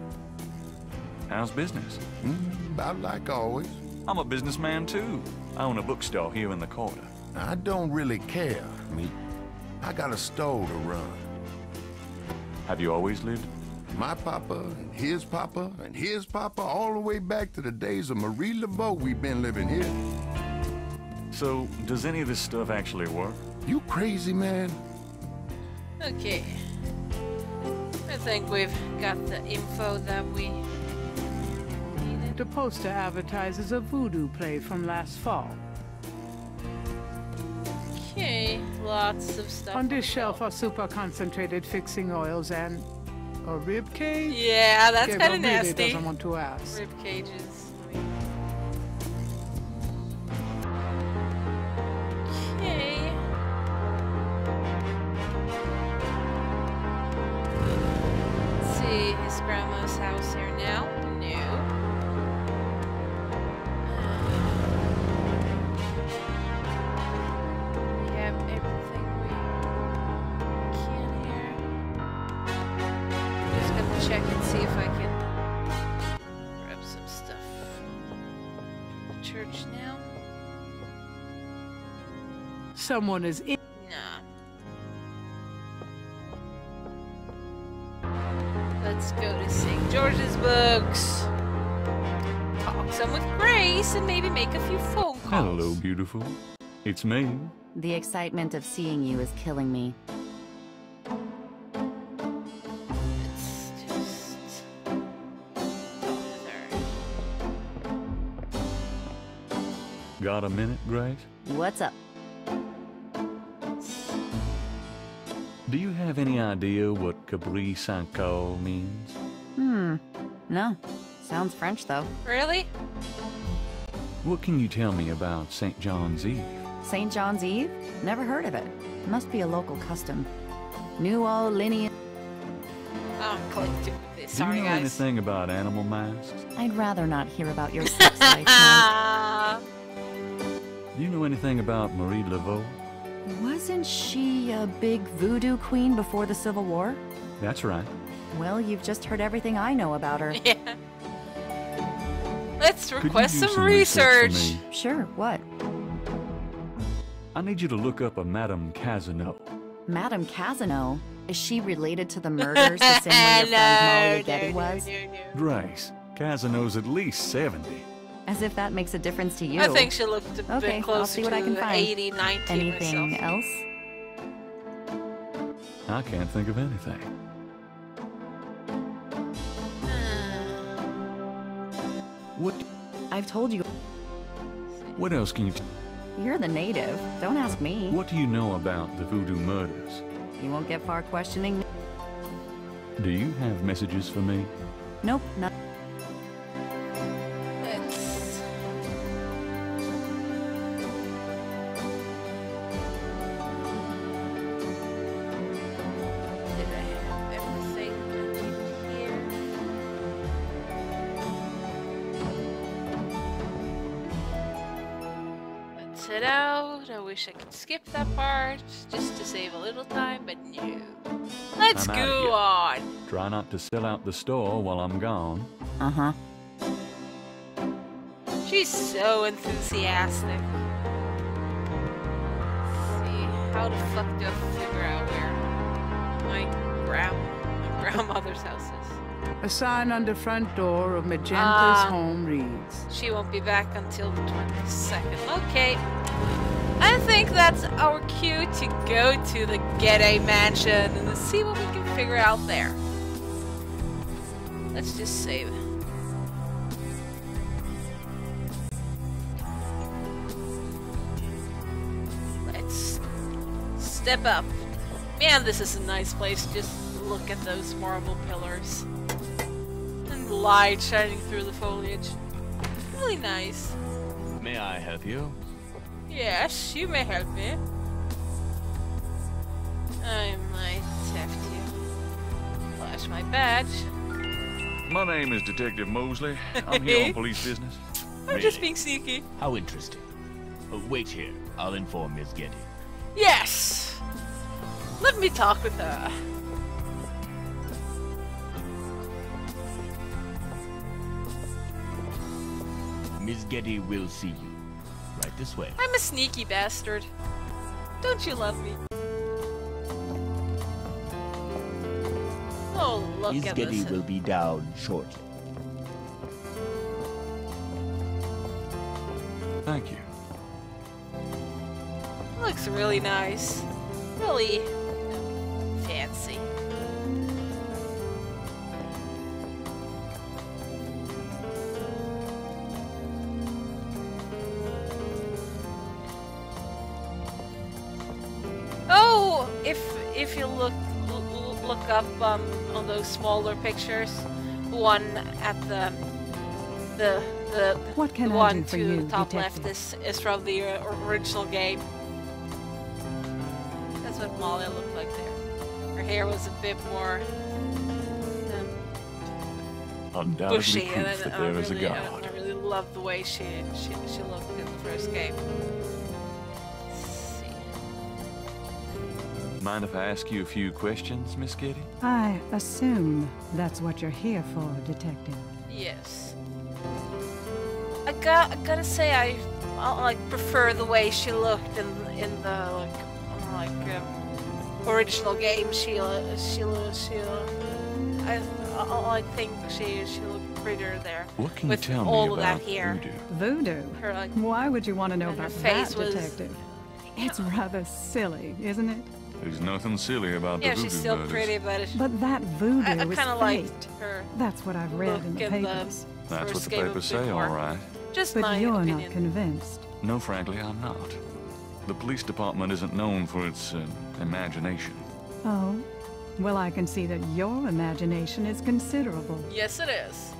How's business? About like always. I'm a businessman too. I own a bookstore here in the quarter. I don't really care, me. I got a store to run. Have you always lived? My papa, and his papa, and his papa, all the way back to the days of Marie Laveau, we've been living here. So, does any of this stuff actually work? You crazy, man? Okay. I think we've got the info that we needed. The poster advertises a voodoo play from last fall. Okay, lots of stuff. On this shelf are super concentrated fixing oils and a rib cage. Yeah, that's kind of Gabriel really nasty. doesn't want to ask. Rib cages. Okay. Let's see his grandma's house here now. No. We have everything we can here. Just gonna check and see if I can grab some stuff from the church now. Someone is in. Nah. Let's go to St. George's Books. Talk some with Grace and maybe make a few phone calls. Hello, beautiful. It's me. The excitement of seeing you is killing me. Let's just talk with her. Got a minute, Grace? What's up? Do you have any idea what Cabri Saint-Caux means? No. Sounds French, though. Really? What can you tell me about St. John's Eve? St. John's Eve? Never heard of it. Must be a local custom. New Orleanian. Oh, clicked it. Do Sorry, you know guys. anything about animal masks? I'd rather not hear about your sex life, Mike. Do you know anything about Marie Laveau? Wasn't she a big voodoo queen before the Civil War? That's right. Well, you've just heard everything I know about her. Yeah. Let's Could you request do some research research. for me? Sure, what? I need you to look up a Madame Casino. Madame Casino? Is she related to the murders the same way your friend Molly Getty was? Grace, Casino's at least 70. As if that makes a difference to you. I think she looked a Okay, bit closer I'll see what to I can find. 80, 90 Anything myself. else? I can't think of anything. What? I've told you. What else can you? You're the native. Don't ask me. What do you know about the voodoo murders? You won't get far questioning me. Do you have messages for me? Nope, not. Let's... Did I have everything I needed here? Let's head out. I wish I could skip that part just to save a little time, but no. Let's I'm outta go here. on. Try not to sell out the store while I'm gone. Uh-huh. She's so enthusiastic. Let's see, how the fuck do I figure out where my grandmother's house is? A sign on the front door of Magenta's Ah. home reads, She won't be back until the 22nd. Okay. I think that's our cue to go to the Getty mansion and see what we can figure out there. Let's just save. Let's step up. Man, this is a nice place. Just look at those marble pillars. And light shining through the foliage. Really nice. May I help you? Yes, you may help me. I might have to flash my badge. My name is Detective Mosley. I'm here on police business. I'm just being sneaky. How interesting. Wait here. I'll inform Miss Getty. Yes! Let me talk with her. Miss Getty will see you. Right this way. I'm a sneaky bastard. Don't you love me? Oh, look Miss at Getty this. will be down shortly. Thank you. Looks really nice. Really fancy. Oh, if you look up on those smaller pictures, one at the What can I one do for to you, the top detective? left is from the original game. That's what Molly looked like there. Her hair was a bit more Undoubtedly bushy, and proof that I there is a really, God. I really loved the way she looked in the first game. Let's see. Mind if I ask you a few questions, Miss Getty? I assume that's what you're here for, Detective. Yes. I gotta say I like prefer the way she looked in the original game. I think she looked prettier there. What can with you tell all me of about that hair. Voodoo? Her, like, Why would you want to know and her about face that, was- Detective? It's rather silly, isn't it? There's nothing silly about Yeah, the she's voodoo still murders. pretty, but But that voodoo I is kind of faked. liked her. That's what I've read in look the in the papers. That's what first the game a papers bit say, more. all right. Just But my you're opinion. not convinced. No, frankly, I'm not. The police department isn't known for its imagination. Oh? Well, I can see that your imagination is considerable. Yes, it is.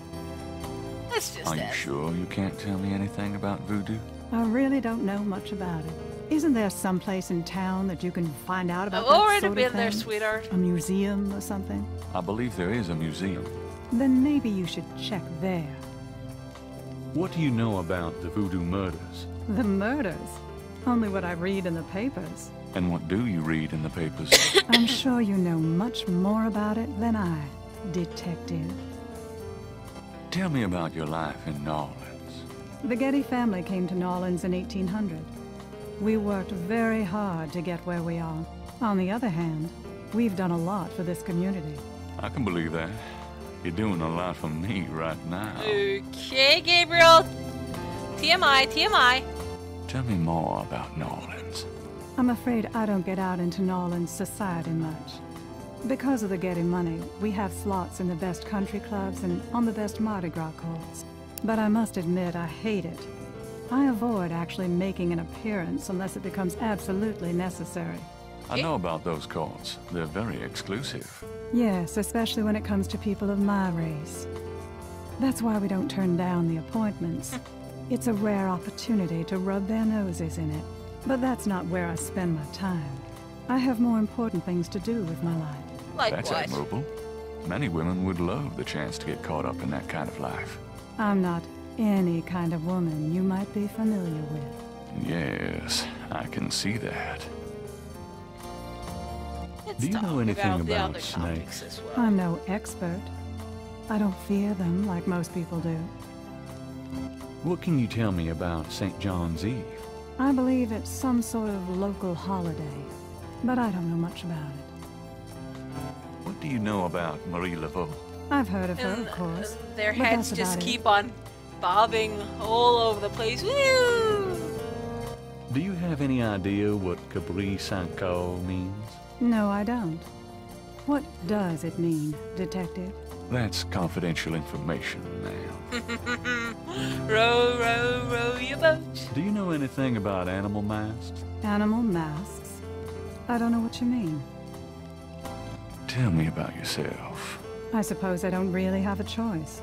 Let's just Are you ask. sure you can't tell me anything about voodoo? I really don't know much about it. Isn't there some place in town that you can find out about I've that already sort of been there, thing? sweetheart. A museum or something? I believe there is a museum. Then maybe you should check there. What do you know about the voodoo murders? The murders? Only what I read in the papers. And what do you read in the papers? I'm sure you know much more about it than I, Detective. Tell me about your life in New Orleans. The Getty family came to New Orleans in 1800. We worked very hard to get where we are. On the other hand, we've done a lot for this community. I can believe that. You're doing a lot for me right now. Okay, Gabriel. TMI, TMI. Tell me more about New Orleans. I'm afraid I don't get out into New Orleans society much. Because of the Getty money, we have slots in the best country clubs and on the best Mardi Gras courts. But I must admit I hate it. I avoid actually making an appearance unless it becomes absolutely necessary. I know about those courts. They're very exclusive. Yes, especially when it comes to people of my race. That's why we don't turn down the appointments. It's a rare opportunity to rub their noses in it. But that's not where I spend my time. I have more important things to do with my life. Like That's what? admirable. Many women would love the chance to get caught up in that kind of life. I'm not any kind of woman you might be familiar with. Yes, I can see that. Let's Do you know talk anything the about other snakes? topics as well. I'm no expert. I don't fear them like most people do. What can you tell me about St. John's Eve? I believe it's some sort of local holiday, but I don't know much about it. What do you know about Marie Laveau? I've heard of her, And of course. their but heads that's just about it. keep on bobbing all over the place. Woo! Do you have any idea what Cabri Saint-Caux means? No, I don't. What does it mean, Detective? That's confidential information, ma'am. Row, row, row your boat. Do you know anything about animal masks? Animal masks? I don't know what you mean. Tell me about yourself. I suppose I don't really have a choice.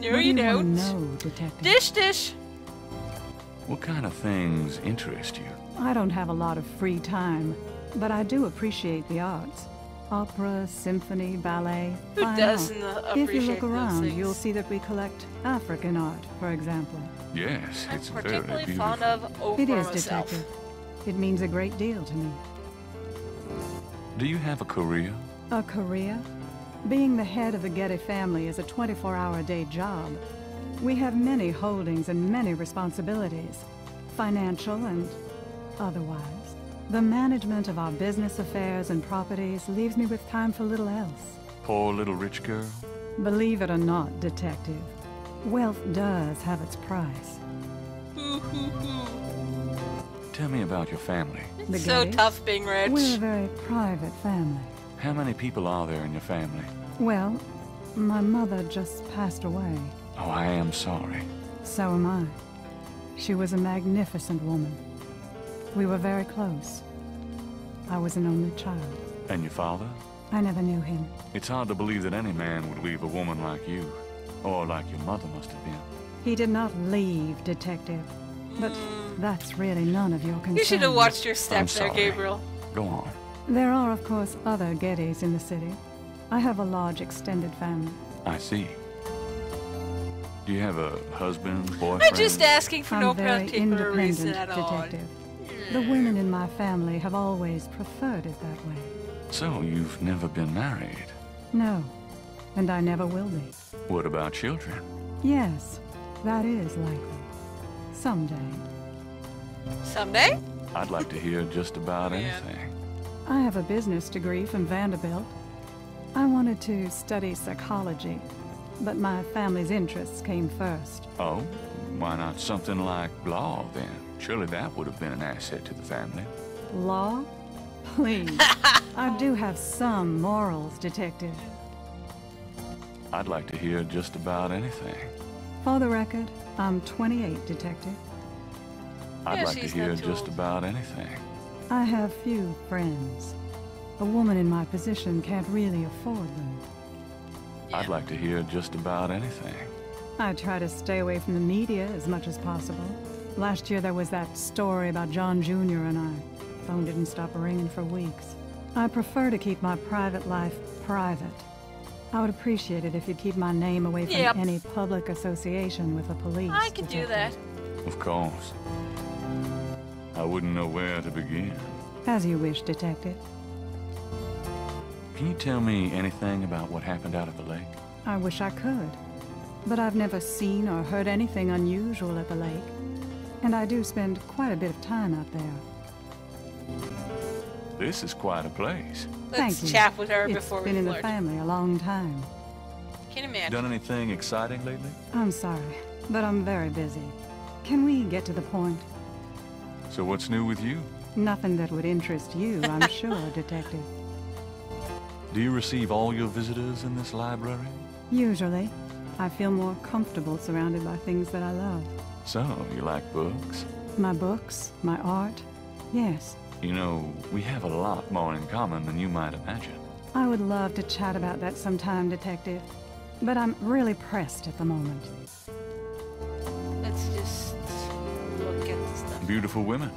No, What do you wanna don't. know, Detective? Dish, dish. What kind of things interest you? I don't have a lot of free time, but I do appreciate the arts. Opera, symphony, ballet, Who fine doesn't art. appreciate If you look those around, things? you'll see that we collect African art, for example. Yes, I'm it's very particularly beautiful. fond of opera It is, myself. Detective. It means a great deal to me. Do you have a career? A career? Being the head of the Getty family is a 24-hour-a-day job. We have many holdings and many responsibilities, financial and otherwise. The management of our business affairs and properties leaves me with time for little else. Poor little rich girl. Believe it or not, Detective, wealth does have its price. Tell me about your family. It's so tough being rich. We're a very private family. How many people are there in your family? Well, my mother just passed away. Oh, I am sorry. So am I. She was a magnificent woman. We were very close. I was an only child. And your father? I never knew him. It's hard to believe that any man would leave a woman like you. Or like your mother must have been. He did not leave, Detective. But that's really none of your concern. You should have watched your step there, sorry. Gabriel. Go on. There are, of course, other Gettys in the city. I have a large extended family. I see. Do you have a husband, boyfriend? I'm just asking for no I'm very particular reason independent, at all. Detective. The women in my family have always preferred it that way. So, you've never been married? No, and I never will be. What about children? Yes, that is likely. Someday. Someday? I'd like to hear just about anything. I have a business degree from Vanderbilt. I wanted to study psychology, but my family's interests came first. Oh? Why not something like law, then? Surely that would have been an asset to the family. Law? Please. I do have some morals, Detective. I'd like to hear just about anything. For the record, I'm 28, Detective. I'd like to she's hear not too just old. about anything. I have few friends. A woman in my position can't really afford them. I'd like to hear just about anything. I try to stay away from the media as much as possible. Last year there was that story about John Jr. and I. Phone didn't stop ringing for weeks. I prefer to keep my private life private. I would appreciate it if you'd keep my name away from any public association with the police. I could do that. Of course. I wouldn't know where to begin. As you wish, Detective. Can you tell me anything about what happened out at the lake? I wish I could. But I've never seen or heard anything unusual at the lake. And I do spend quite a bit of time out there. This is quite a place. Let's Thank you. chat with her It's before been we in the flirt. family a long time. Can you imagine? Done anything exciting lately? I'm sorry, but I'm very busy. Can we get to the point? So what's new with you? Nothing that would interest you, I'm sure, Detective. Do you receive all your visitors in this library? Usually, I feel more comfortable surrounded by things that I love. So, you like books? My books, my art, yes. You know, we have a lot more in common than you might imagine. I would love to chat about that sometime, Detective. But I'm really pressed at the moment. Let's just look at the stuff. Beautiful women.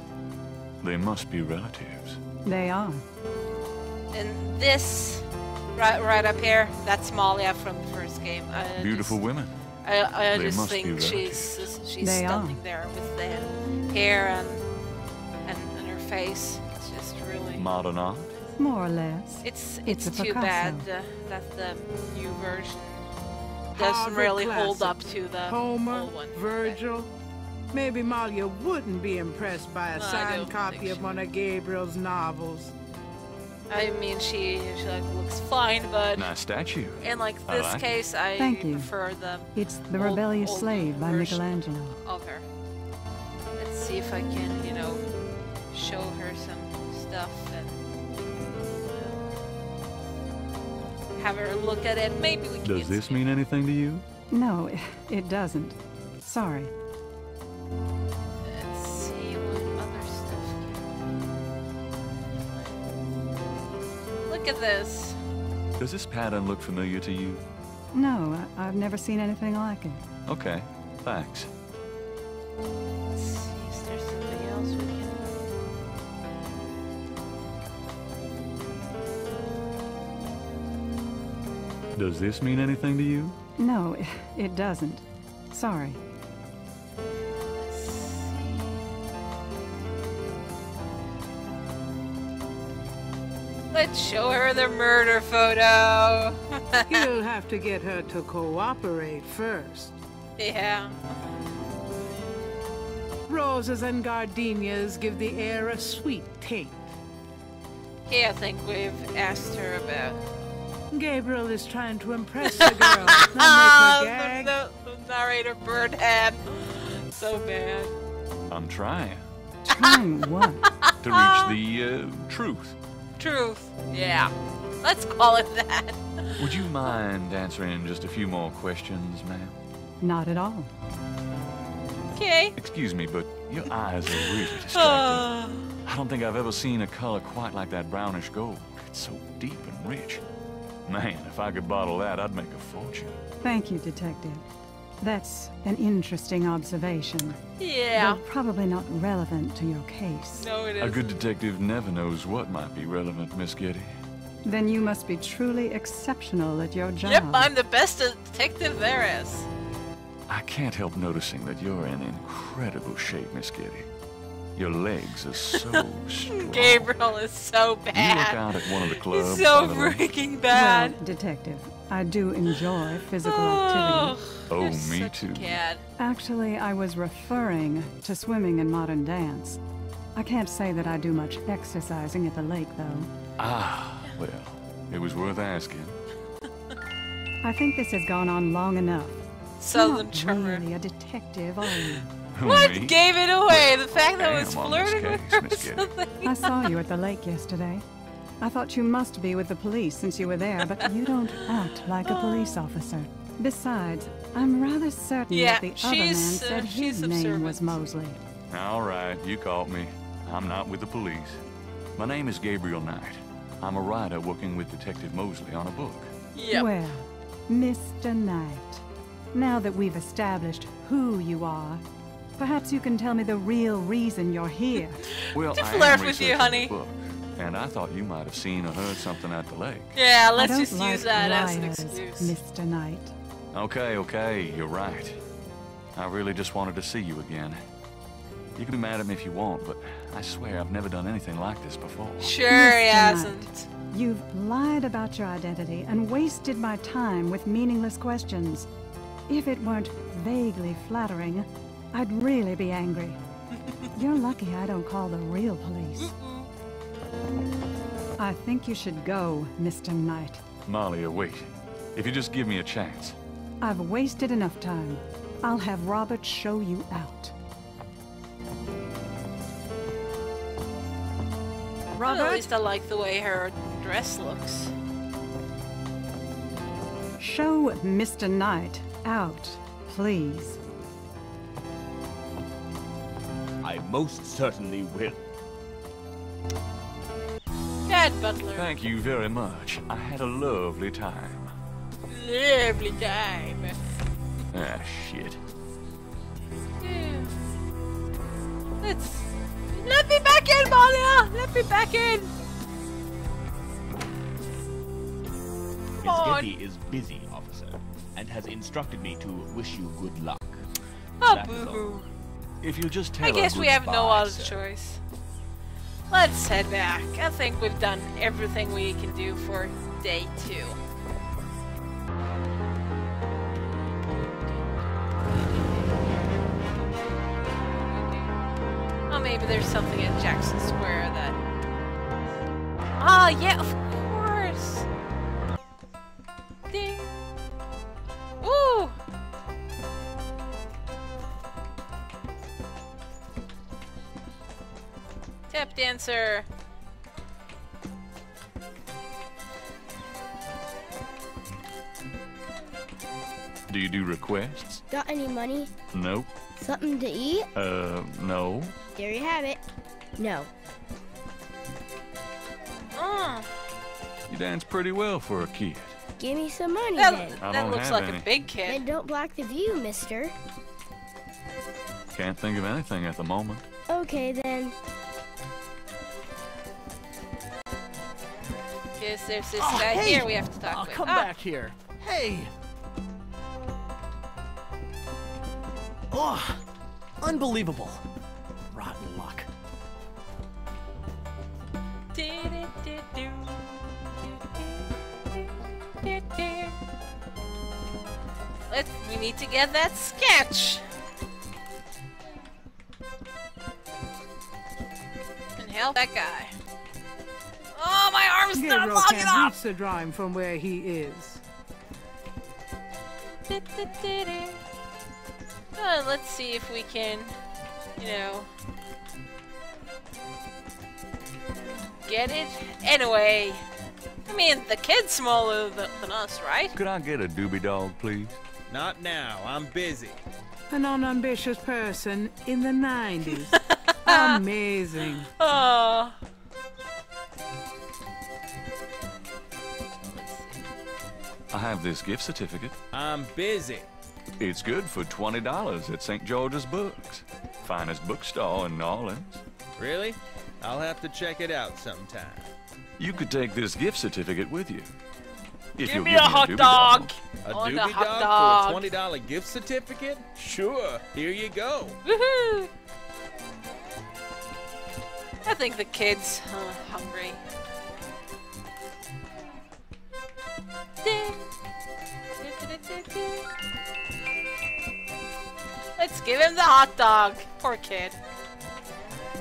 They must be relatives. They are. And this, right up here, that's Malia from the first game. Beautiful women. I They just must be think relatives. she's They stunning are. there with the hair and her face. It's just really. Modern art? More or less. It's It's a too Picasso. bad that the new version doesn't Harvard really hold classic. up to the Homer, old one. Virgil. Maybe Malia wouldn't be impressed by a No, I signed don't copy think of she one of Gabriel's novels. I mean, she like looks fine, but Nice statue. in like I this like it. case, I Thank you. prefer the It's The old- Rebellious old Slave by version Michelangelo. of her. Let's see if I can, show her some stuff and have her look at it. Maybe we can. Does get this some- mean anything to you? No, it doesn't. Sorry. Let's see what other stuff. Look at this. Does this pattern look familiar to you? No, I've never seen anything like it. Okay, thanks. Let's see, is there something else we can... Does this mean anything to you? No, it doesn't. Sorry. Let's see. Let's show her the murder photo. He'll have to get her to cooperate first. Yeah. Roses and gardenias give the air a sweet taint. Okay, I think we've asked her about. Gabriel is trying to impress the girl, not make her gag. The narrator bird hand. So bad. I'm trying Trying what? to reach the truth. Truth. Yeah. Let's call it that. Would you mind answering just a few more questions, ma'am? Not at all. Okay. Excuse me, but your eyes are really distracting. I don't think I've ever seen a color quite like that brownish gold. It's so deep and rich. Man, if I could bottle that, I'd make a fortune. Thank you, Detective. That's an interesting observation. Yeah. Though probably not relevant to your case. No, it A isn't. good detective never knows what might be relevant, Miss Getty. Then you must be truly exceptional at your job. Yep, I'm the best detective there is. I can't help noticing that you're in incredible shape, Miss Getty. Your legs are so strong. Gabriel is so You bad. work out at one of the clubs, He's so by the way? freaking bad. Well, Detective, I do enjoy physical Oh, activity. Oh, you're me such a too. Cad. Actually, I was referring to swimming and modern dance. I can't say that I do much exercising at the lake, though. Ah, well, it was worth asking. I think this has gone on long enough. Southern You're not charmer. really a detective, are you? Who, What me? gave it away? The fact that I was Damn on this flirting with case, her or Miss Getty. something? I saw you at the lake yesterday. I thought you must be with the police since you were there, but you don't act like a police officer. Besides, I'm rather certain Yeah, that the other man she's, said she's his name was observant. Mosley. All right, you caught me. I'm not with the police. My name is Gabriel Knight. I'm a writer working with Detective Mosley on a book. Yep. Well, Mr. Knight, now that we've established who you are, perhaps you can tell me the real reason you're here. Well, To I flirt am with you, researching honey. the book, and I thought you might have seen or heard something at the lake. Yeah, I let's don't just like use that as an liars, excuse. Mr. Knight. Okay, you're right. I really just wanted to see you again. You can be mad at me if you want, but I swear I've never done anything like this before. Sure Mr. he Knight, hasn't. You've lied about your identity and wasted my time with meaningless questions. If it weren't vaguely flattering, I'd really be angry. You're lucky I don't call the real police. I think you should go, Mr. Knight. Malia, wait. If you just give me a chance. I've wasted enough time. I'll have Robert show you out. Well, at least I like the way her dress looks. Show Mr. Knight out, please. I most certainly will. Dad Butler. Thank you very much. I had a lovely time. Lovely time. Ah, shit. Yeah. Let me back in, Malia! Let me back in! Come Miss on. Getty is busy, officer, and has instructed me to wish you good luck. Oh, That is all. boo-hoo. If you'll just tell I her guess we have no goodbye, other sir. choice. Let's head back. I think we've done everything we can do for day 2. Oh, maybe there's something in Jackson Square that... Ah, yeah, of course! Ding! Woo! Tap dancer! Do you do requests? Got any money? Nope. Something to eat? No. There you have it. No. You dance pretty well for a kid. Give me some money That, then. I that don't looks have like any. a big kid. Then don't block the view, mister. Can't think of anything at the moment. Okay then. Guess there's this guy here we have to talk with. Come Ah, back here. Hey! Oh, unbelievable. Rotten luck. We need to get that sketch. And help that guy. Oh, my arm's not Gabriel long can't enough! reach the drawing from where he is. Let's see if we can, you know, get it. Anyway, I mean, the kid's smaller than us, right? Could I get a doobie dog, please? Not now. I'm busy. An unambitious person in the 90s. Amazing. Oh. I have this gift certificate. I'm busy. It's good for $20 at St. George's Books. Finest bookstore in New Orleans. Really? I'll have to check it out sometime. You could take this gift certificate with you. If Give you'll me give a hot doobie dog! A I want doobie a hot dog dog. for a $20 gift certificate? Sure. Here you go. Woohoo! I think the kid's hungry. Let's give him the hot dog. Poor kid.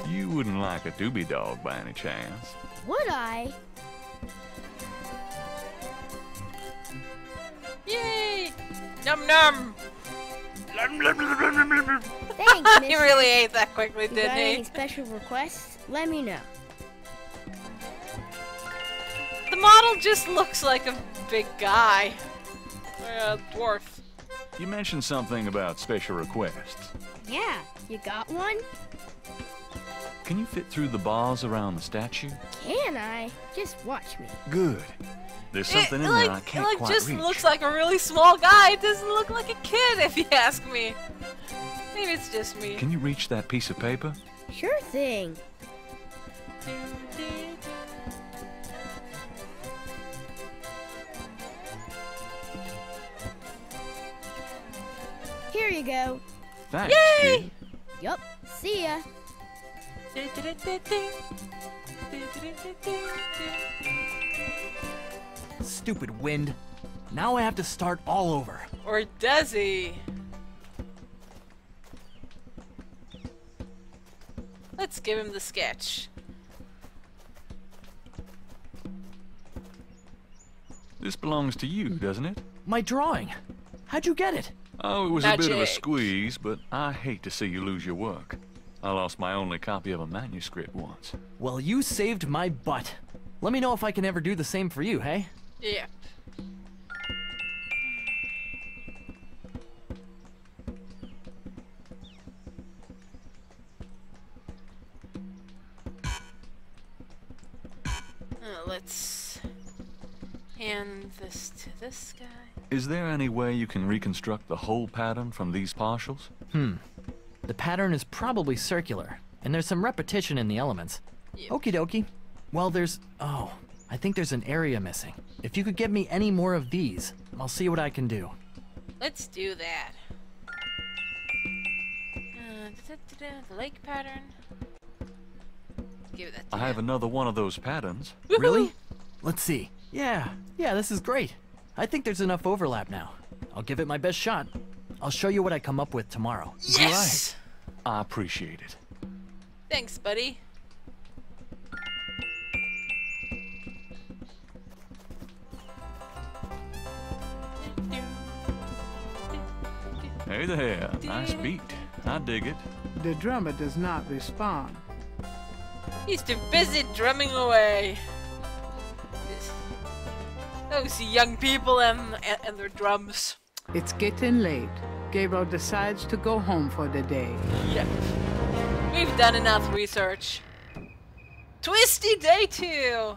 You wouldn't like a doobie dog by any chance. Would I? Yay! Num num! Thanks, He mister. really ate that quickly, You got didn't any he? special requests? Let me know. The model just looks like a big guy. Or a dwarf. You mentioned something about special requests. Yeah, you got one? Can you fit through the bars around the statue? Can I? Just watch me. Good. There's something in there I can't quite just reach. looks like a really small guy. It doesn't look like a kid, if you ask me. Maybe it's just me. Can you reach that piece of paper? Sure thing. Here you go. Thanks, Yay! kid. Yup. See ya. Stupid wind. Now I have to start all over. Or does he? Let's give him the sketch. This belongs to you, doesn't it? My drawing. How'd you get it? Oh, it was a bit of a Magic. squeeze, but I hate to see you lose your work. I lost my only copy of a manuscript once. Well, you saved my butt. Let me know if I can ever do the same for you, hey? Yeah. Let's hand this to this guy. Is there any way you can reconstruct the whole pattern from these partials? The pattern is probably circular, and there's some repetition in the elements. Yep. Okie dokie. Well, I think there's an area missing. If you could get me any more of these, I'll see what I can do. Let's do that. The lake pattern. Give that to I you. have another one of those patterns. Really? Let's see. Yeah, this is great. I think there's enough overlap now. I'll give it my best shot. I'll show you what I come up with tomorrow. Yes! I appreciate it. Thanks, buddy. Hey there, nice beat. I dig it. The drummer does not respond. He's too busy drumming away. Those young people and their drums. It's getting late. Gabriel decides to go home for the day. Yep. We've done enough research. Twisty Day 2!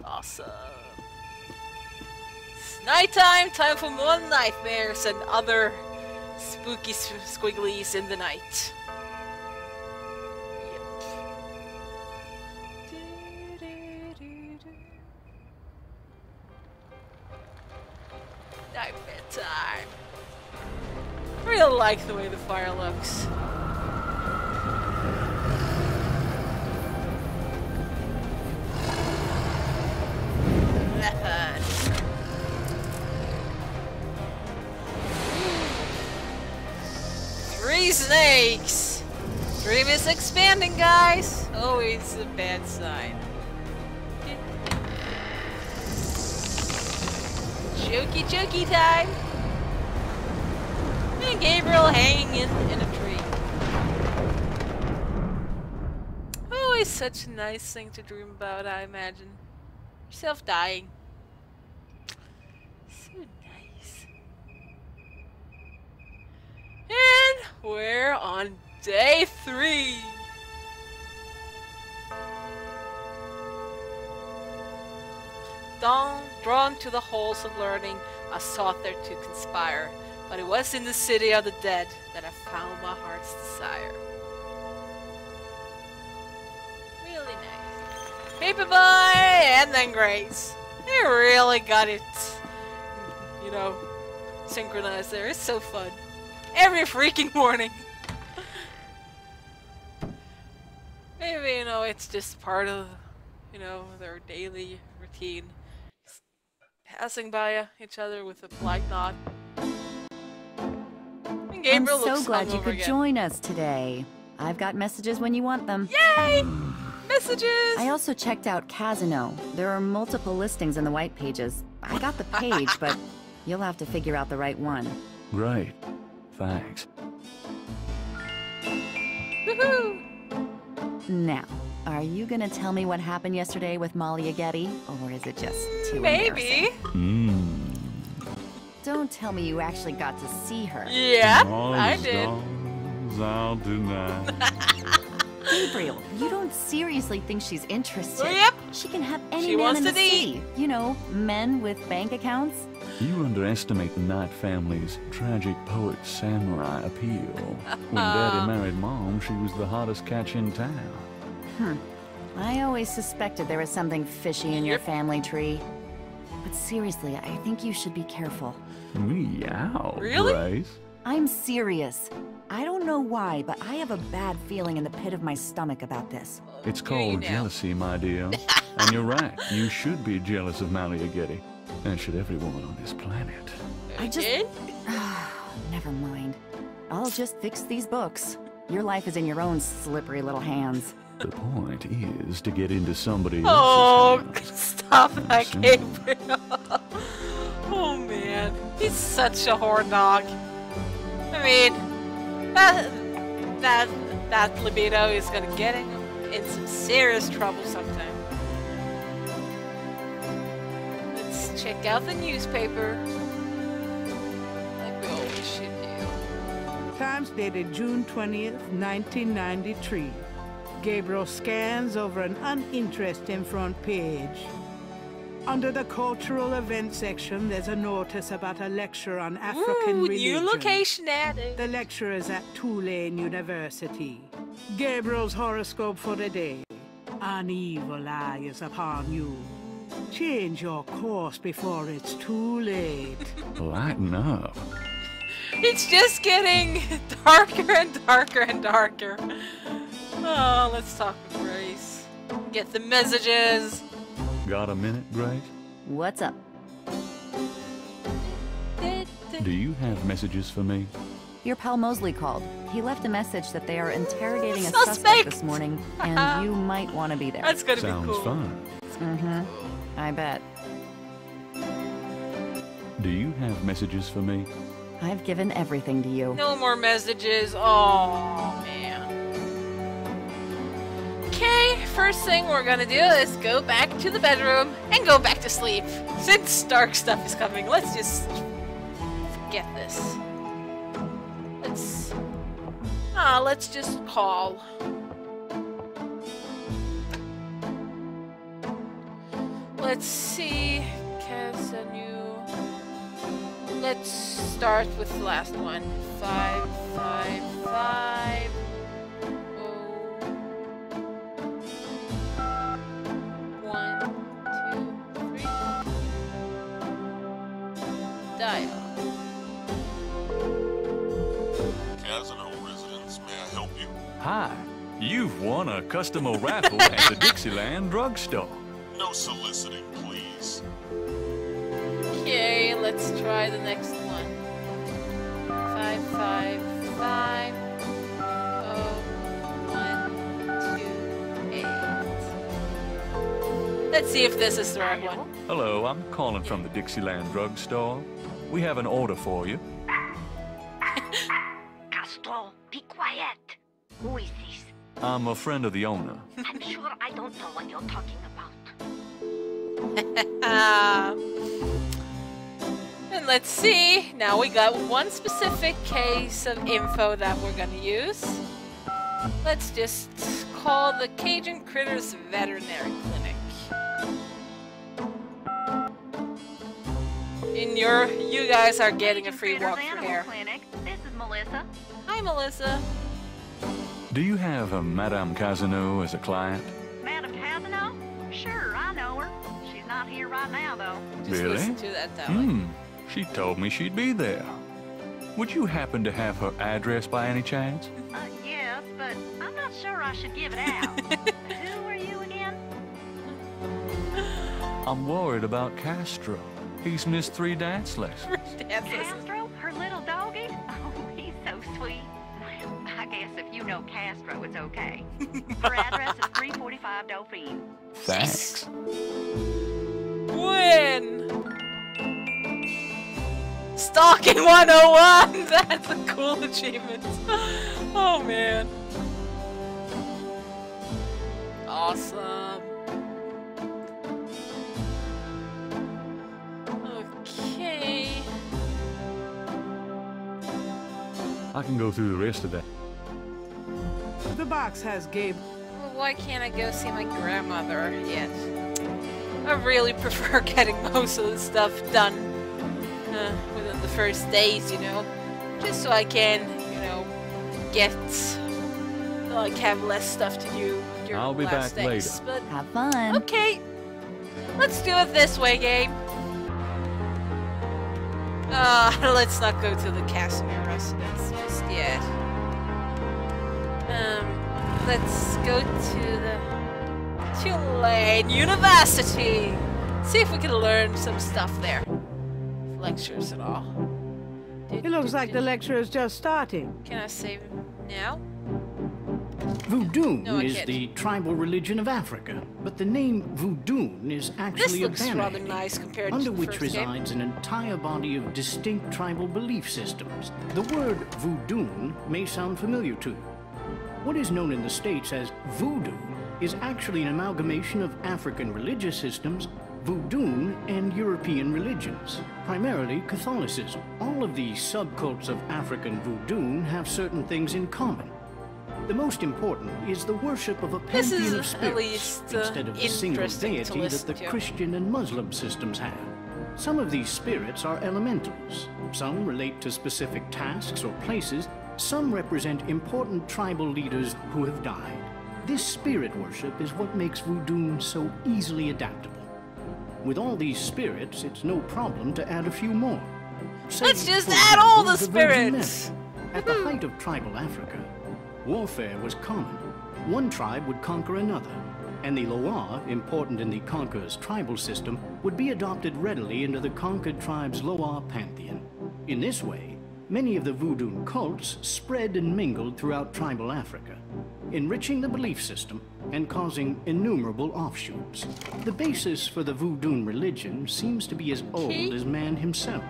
Awesome. It's nighttime, time for more nightmares and other spooky squigglies in the night. Nightmare time. I really like the way the fire looks. 3 snakes! Dream is expanding, guys! Always a bad sign. Jokey time! And Gabriel hanging in a tree. Always such a nice thing to dream about, I imagine. Yourself dying. So nice. And we're on day 3. Drawn to the halls of learning, I sought there to conspire. But it was in the city of the dead that I found my heart's desire. Really nice. Paper Boy and then Grace. They really got it, you know, synchronized there. It's so fun. Every freaking morning. Maybe, you know, it's just part of, you know, their daily routine. Just passing by each other with a polite nod. And Gabriel I'm so glad you could join us today. I've got messages when you want them. Yay! Messages! I also checked out Casino. There are multiple listings in the white pages. I got the page, but you'll have to figure out the right one. Great. Thanks. Woohoo! Now, are you gonna tell me what happened yesterday with Molly Aghetti, or is it just too Maybe. Don't tell me you actually got to see her. Yeah, I did. Out tonight. Gabriel, you don't seriously think she's interested? Yep. She can have any She man wants in the to eat. city. You know, men with bank accounts. You underestimate the Knight family's tragic poet samurai appeal. When Daddy married Mom, she was the hottest catch in town. I always suspected there was something fishy in your family tree. But seriously, I think you should be careful. Meow, Really? Grace. I'm serious. I don't know why, but I have a bad feeling in the pit of my stomach about this. It's called jealousy, my dear. And you're right, you should be jealous of Molly Aghetti. And should every woman on this planet. I just... Never mind. I'll just fix these books. Your life is in your own slippery little hands. The point is to get into somebody Oh, else's stop that, Gabriel. Oh man, he's such a horn dog. I mean, that libido is gonna get him in some serious trouble sometime. Let's check out the newspaper, like we always should do. Times dated June 20th, 1993. Gabriel scans over an uninteresting front page. Under the cultural event section, there's a notice about a lecture on African religion. New location added. The lecture is at Tulane University. Gabriel's horoscope for the day. An evil eye is upon you. Change your course before it's too late. Lighten up. It's just getting darker and darker and darker. Oh, let's talk with Grace. Get the messages. Got a minute, Grace? What's up? Do you have messages for me? Your pal Mosley called. He left a message that they are interrogating a Suspect! suspect this morning, and you might want to be there. That's gonna Sounds be cool. fun. I bet. Do you have messages for me? I've given everything to you. No more messages. Oh, man. Okay, first thing we're gonna do is go back to the bedroom and go back to sleep. Since dark stuff is coming, let's just forget this. Let's just call. Let's see, let's start with the last one. 555. Dial. Casino residents, may I help you? Hi. You've won a customer raffle at the Dixieland drugstore. No soliciting, please. Okay, let's try the next one. 555. Let's see if this is the right one. Hello, I'm calling from the Dixieland drugstore. We have an order for you. Castro, be quiet. Who is this? I'm a friend of the owner. I'm sure I don't know what you're talking about. And let's see. Now we got one specific case of info that we're gonna use. Let's just call the Cajun Critters Veterinary Clinic. You guys are getting a free walk through here. Clinic. This is Melissa. Hi, Melissa. Do you have a Madame Casino as a client? Madame Casino? Sure, I know her. She's not here right now, though. Just Really? listen to that, though. She told me she'd be there. Would you happen to have her address by any chance? Yes, but I'm not sure I should give it out. Who are you again? I'm worried about Castro. He's missed 3 dance lessons. Castro? Her little doggy? Oh, he's so sweet. Well, I guess if you know Castro, it's okay. Her address is 345 Dauphine. Thanks. Win! Stalking 101! That's a cool achievement. Oh, man. Awesome. Okay. I can go through the rest of that. The box has Gabe. Well, why can't I go see my grandmother yet? I really prefer getting most of the stuff done within the first days, you know, just so I can, you know, have less stuff to do during I'll the be last back days. later. But Have fun. okay, let's do it this way, Gabe. Let's not go to the Casimir residence just yet. Let's go to the Tulane University. See if we can learn some stuff there. Lectures and all. It looks like the lecture is just starting. Can I save him now? Voodoo No, I is can't. the tribal religion of Africa, but the name voodoo is This actually a looks banner rather nice compared under to the which first game. resides an entire body of distinct tribal belief systems. The word voodoo may sound familiar to you. What is known in the States as voodoo is actually an amalgamation of African religious systems, voodoo, and European religions, primarily Catholicism. All of these subcults of African voodoo have certain things in common. The most important is the worship of a This is pantheon of at spirits least, instead of the single interesting to deity that listen the to. Christian and Muslim systems have. Some of these spirits are elementals. Some relate to specific tasks or places. Some represent important tribal leaders who have died. This spirit worship is what makes voodoo so easily adaptable. With all these spirits, it's no problem to add a few more. Let's just for add all example, the Virgin spirits. Mary. At the height of tribal Africa, warfare was common. One tribe would conquer another, and the Loa, important in the conqueror's tribal system, would be adopted readily into the conquered tribe's Loa pantheon. In this way, many of the voodoo cults spread and mingled throughout tribal Africa, enriching the belief system and causing innumerable offshoots. The basis for the voodoo religion seems to be as old as man himself.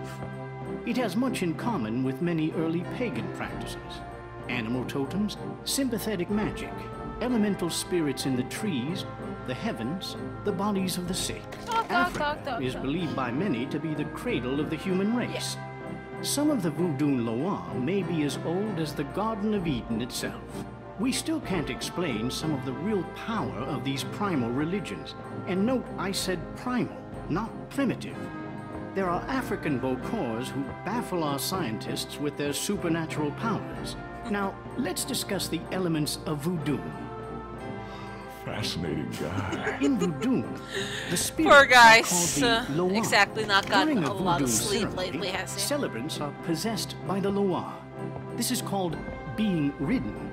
It has much in common with many early pagan practices. Animal totems, sympathetic magic, elemental spirits in the trees, the heavens, the bodies of the sick. Africa is believed by many to be the cradle of the human race. Some of the voodoo Loa may be as old as the Garden of Eden itself. We still can't explain some of the real power of these primal religions. And note, I said primal, not primitive. There are African Bokors who baffle our scientists with their supernatural powers. Now, let's discuss the elements of voodoo. Fascinating guy. In voodoo, the spirits Poor are guy's called the Loa. exactly not gotten During a lot of voodoo sleep ceremony, lately, has he? Celebrants are possessed by the Loa. This is called being ridden.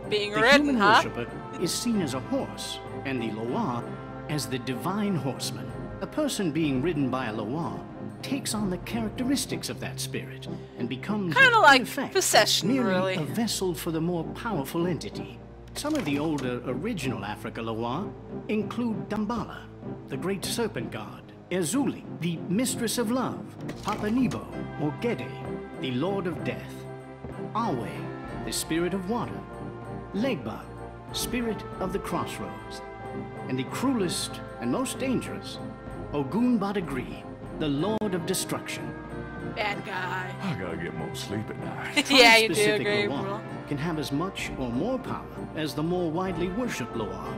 Being The ridden, human huh? worshipper is seen as a horse, and the Loa as the divine horseman. A person being ridden by a Loa takes on the characteristics of that spirit and becomes Kinda like in effect, possession, merely really. a vessel for the more powerful entity. Some of the older original Africa Loire include Dambala, the great serpent god, Ezuli, the mistress of love, Papa Nebo, or Gede, the lord of death, Awe, the spirit of water, Legba, spirit of the crossroads, and the cruelest and most dangerous, Ogun Badagri, the lord of destruction. Bad guy. I gotta get more sleep at night. Yeah, you do, Specific Gabriel. Loire can have as much or more power as the more widely worshipped Loire.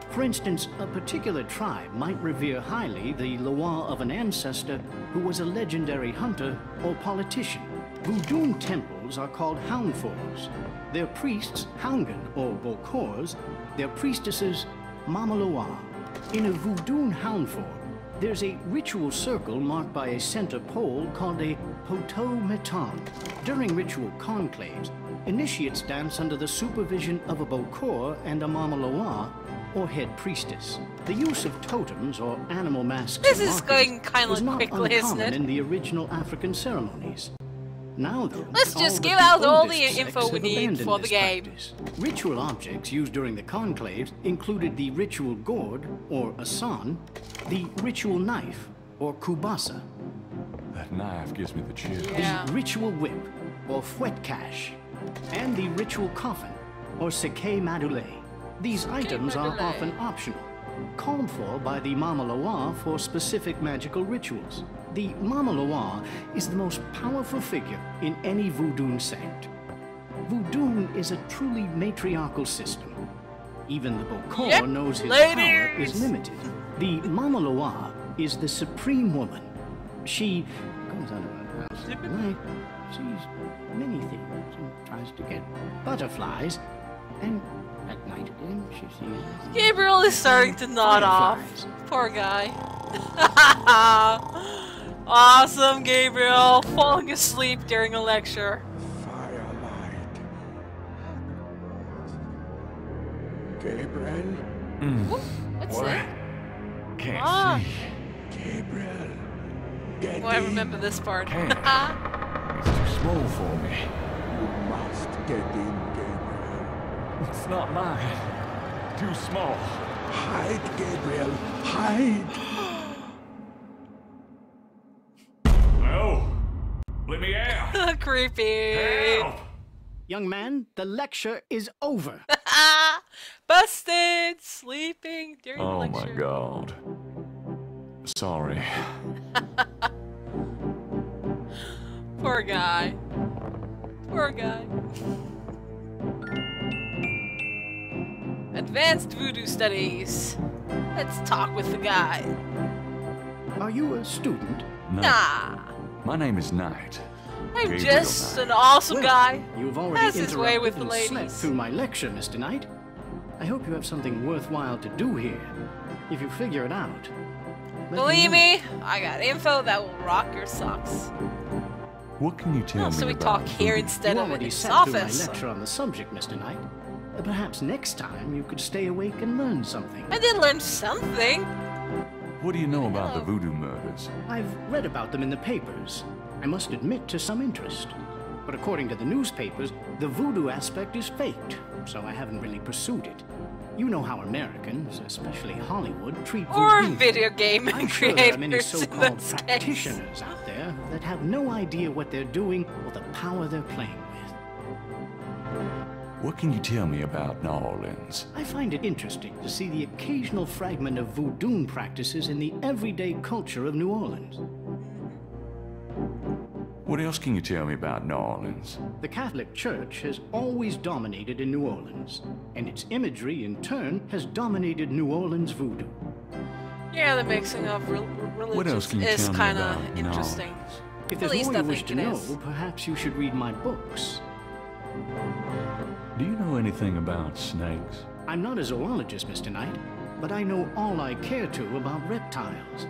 For instance, a particular tribe might revere highly the Loire of an ancestor who was a legendary hunter or politician. Voodoo temples are called houndfors. Their priests, Houngan or Bokors, their priestesses, Mama Loire. In a Voodoo houndfor, there's a ritual circle marked by a center pole called a poteau meton. During ritual conclaves, initiates dance under the supervision of a Bokor and a Mama Loire, or head priestess. The use of totems or animal masks This and is markings going kind was of not quickly, isn't uncommon it? in the original African ceremonies. Now, though, Let's all just but give the out all the oldest info sects we have need abandoned for the this game. practice. Ritual objects used during the conclaves included the ritual gourd, or asan, the ritual knife, or kubasa, That knife gives me the chills. the ritual whip, or fouetcache, and the ritual coffin, or seke madule. These items are madule. often optional, called for by the Mama Loire for specific magical rituals. The Mama Loire is the most powerful figure in any Voodoo sect. Voodoo is a truly matriarchal system. Even the Bokor knows his power is limited. The Mama Loire is the supreme woman. She comes out of her house at night, sees many things, and tries to get butterflies, and at night again she sees... Gabriel is starting to nod off. Fireflies. Poor guy. Awesome, Gabriel. Falling asleep during a lecture. Gabriel? What's What? that? Can't Ah. see. Gabriel. Oh, I remember this part. Can't. It's too small for me. You must get in, Gabriel. It's not mine. Too small. Hide, Gabriel. Hide. No. Let me out. Creepy. Help. Young man, the lecture is over. Busted! Sleeping during the Oh lecture. my god. Sorry. Poor guy. Poor guy. Advanced Voodoo Studies. Let's talk with the guy. Are you a student? No. Nah. My name is Knight. I'm Gabriel just Knight. an awesome Well, guy. You've already Has his way with the interrupted and slept ladies. through my lecture, Mr. Knight. I hope you have something worthwhile to do here. If you figure it out, let Believe know. me, I got info that will rock your socks. What can you tell Oh, me so we about talk here voodoo? instead You of in already his sat through my office. lecture on the subject, Mr. Knight. Perhaps next time you could stay awake and learn something. I did learn something. What do you know about the voodoo murders? I've read about them in the papers. I must admit to some interest. But according to the newspapers, the voodoo aspect is faked, so I haven't really pursued it. You know how Americans, especially Hollywood, treat Or voodoo. video game I'm sure there are many creators in so-called this case. practitioners out there that have no idea what they're doing or the power they're playing with. What can you tell me about New Orleans? I find it interesting to see the occasional fragment of voodoo practices in the everyday culture of New Orleans. What else can you tell me about New Orleans? The Catholic Church has always dominated in New Orleans, and its imagery, in turn, has dominated New Orleans voodoo. Yeah, the mixing of What else religions can you is tell me kind about of New interesting. Orleans? If At there's least more I you wish think to it know, is. perhaps you should read my books. Do you know anything about snakes? I'm not a zoologist, Mr. Knight, but I know all I care to about reptiles.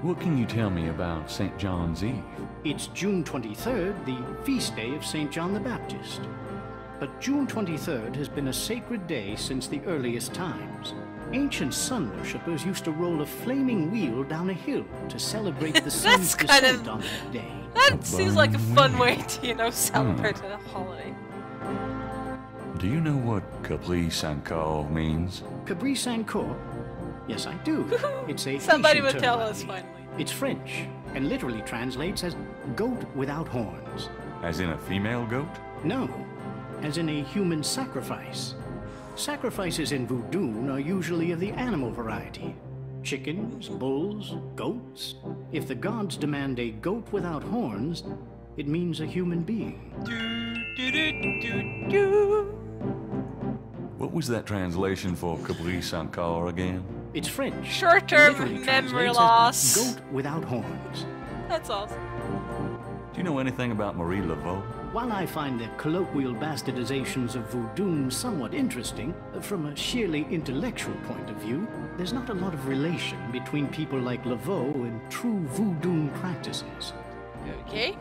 What can you tell me about St. John's Eve? It's June 23rd, the feast day of St. John the Baptist. But June 23rd has been a sacred day since the earliest times. Ancient sun worshippers used to roll a flaming wheel down a hill to celebrate the sun's That's kind descent of- on that day. That seems like a fun way to, celebrate a holiday. Do you know what Capri Sankar means? Capri Sankar? Yes, I do. It's a Somebody Haitian will term, tell I us believe. finally. It's French and literally translates as goat without horns. As in a female goat? No, as in a human sacrifice. Sacrifices in voodoo are usually of the animal variety. Chickens, bulls, goats. If the gods demand a goat without horns, it means a human being. What was that translation for Capri Sankar again? It's French. Short-term Literally memory translates loss. as goat without horns. That's awesome. Do you know anything about Marie Laveau? While I find the colloquial bastardizations of voodoo somewhat interesting, from a sheerly intellectual point of view, there's not a lot of relation between people like Laveau and true voodoo practices. Okay.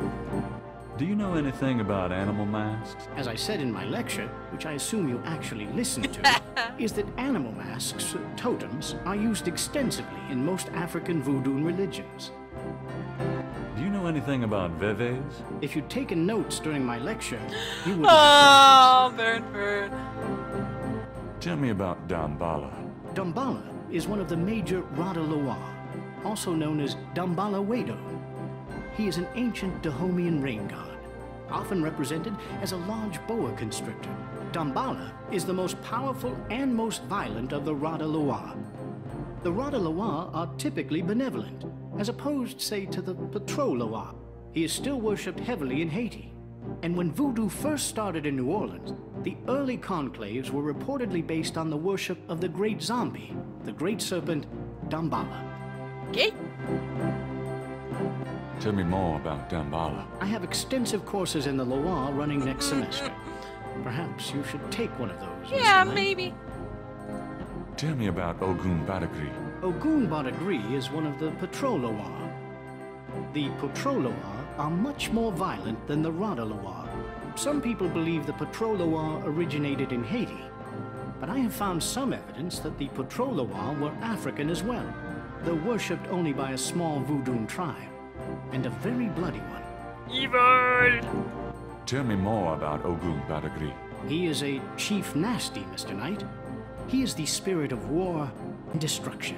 Do you know anything about animal masks? As I said in my lecture, which I assume you actually listened to, is that animal masks, totems, are used extensively in most African voodoo religions. Do you know anything about veves? If you'd taken notes during my lecture, you would Oh, burn. Tell me about Damballa. Damballa is one of the major Rada Loa, also known as Damballa Wedo. He is an ancient Dahomean rain god, often represented as a large boa constrictor. Damballa is the most powerful and most violent of the Rada Loa. The Rada Loa are typically benevolent, as opposed, say, to the Patro Loa. He is still worshipped heavily in Haiti. And when voodoo first started in New Orleans, the early conclaves were reportedly based on the worship of the great zombie, the great serpent, Damballa. Okay. Tell me more about Damballa. I have extensive courses in the Loa running next semester. Perhaps you should take one of those. Yeah, Mr. Knight. maybe. Tell me about Ogun Badagri. Ogun Badagri is one of the Patro Loa. The Patro Loa are much more violent than the Rada Loa. Some people believe the Patro Loa originated in Haiti, but I have found some evidence that the Patro Loa were African as well, though worshipped only by a small voodoo tribe, and a very bloody one. Evil! Tell me more about Ogun Badagri. He is a chief nasty, Mr. Knight. He is the spirit of war and destruction.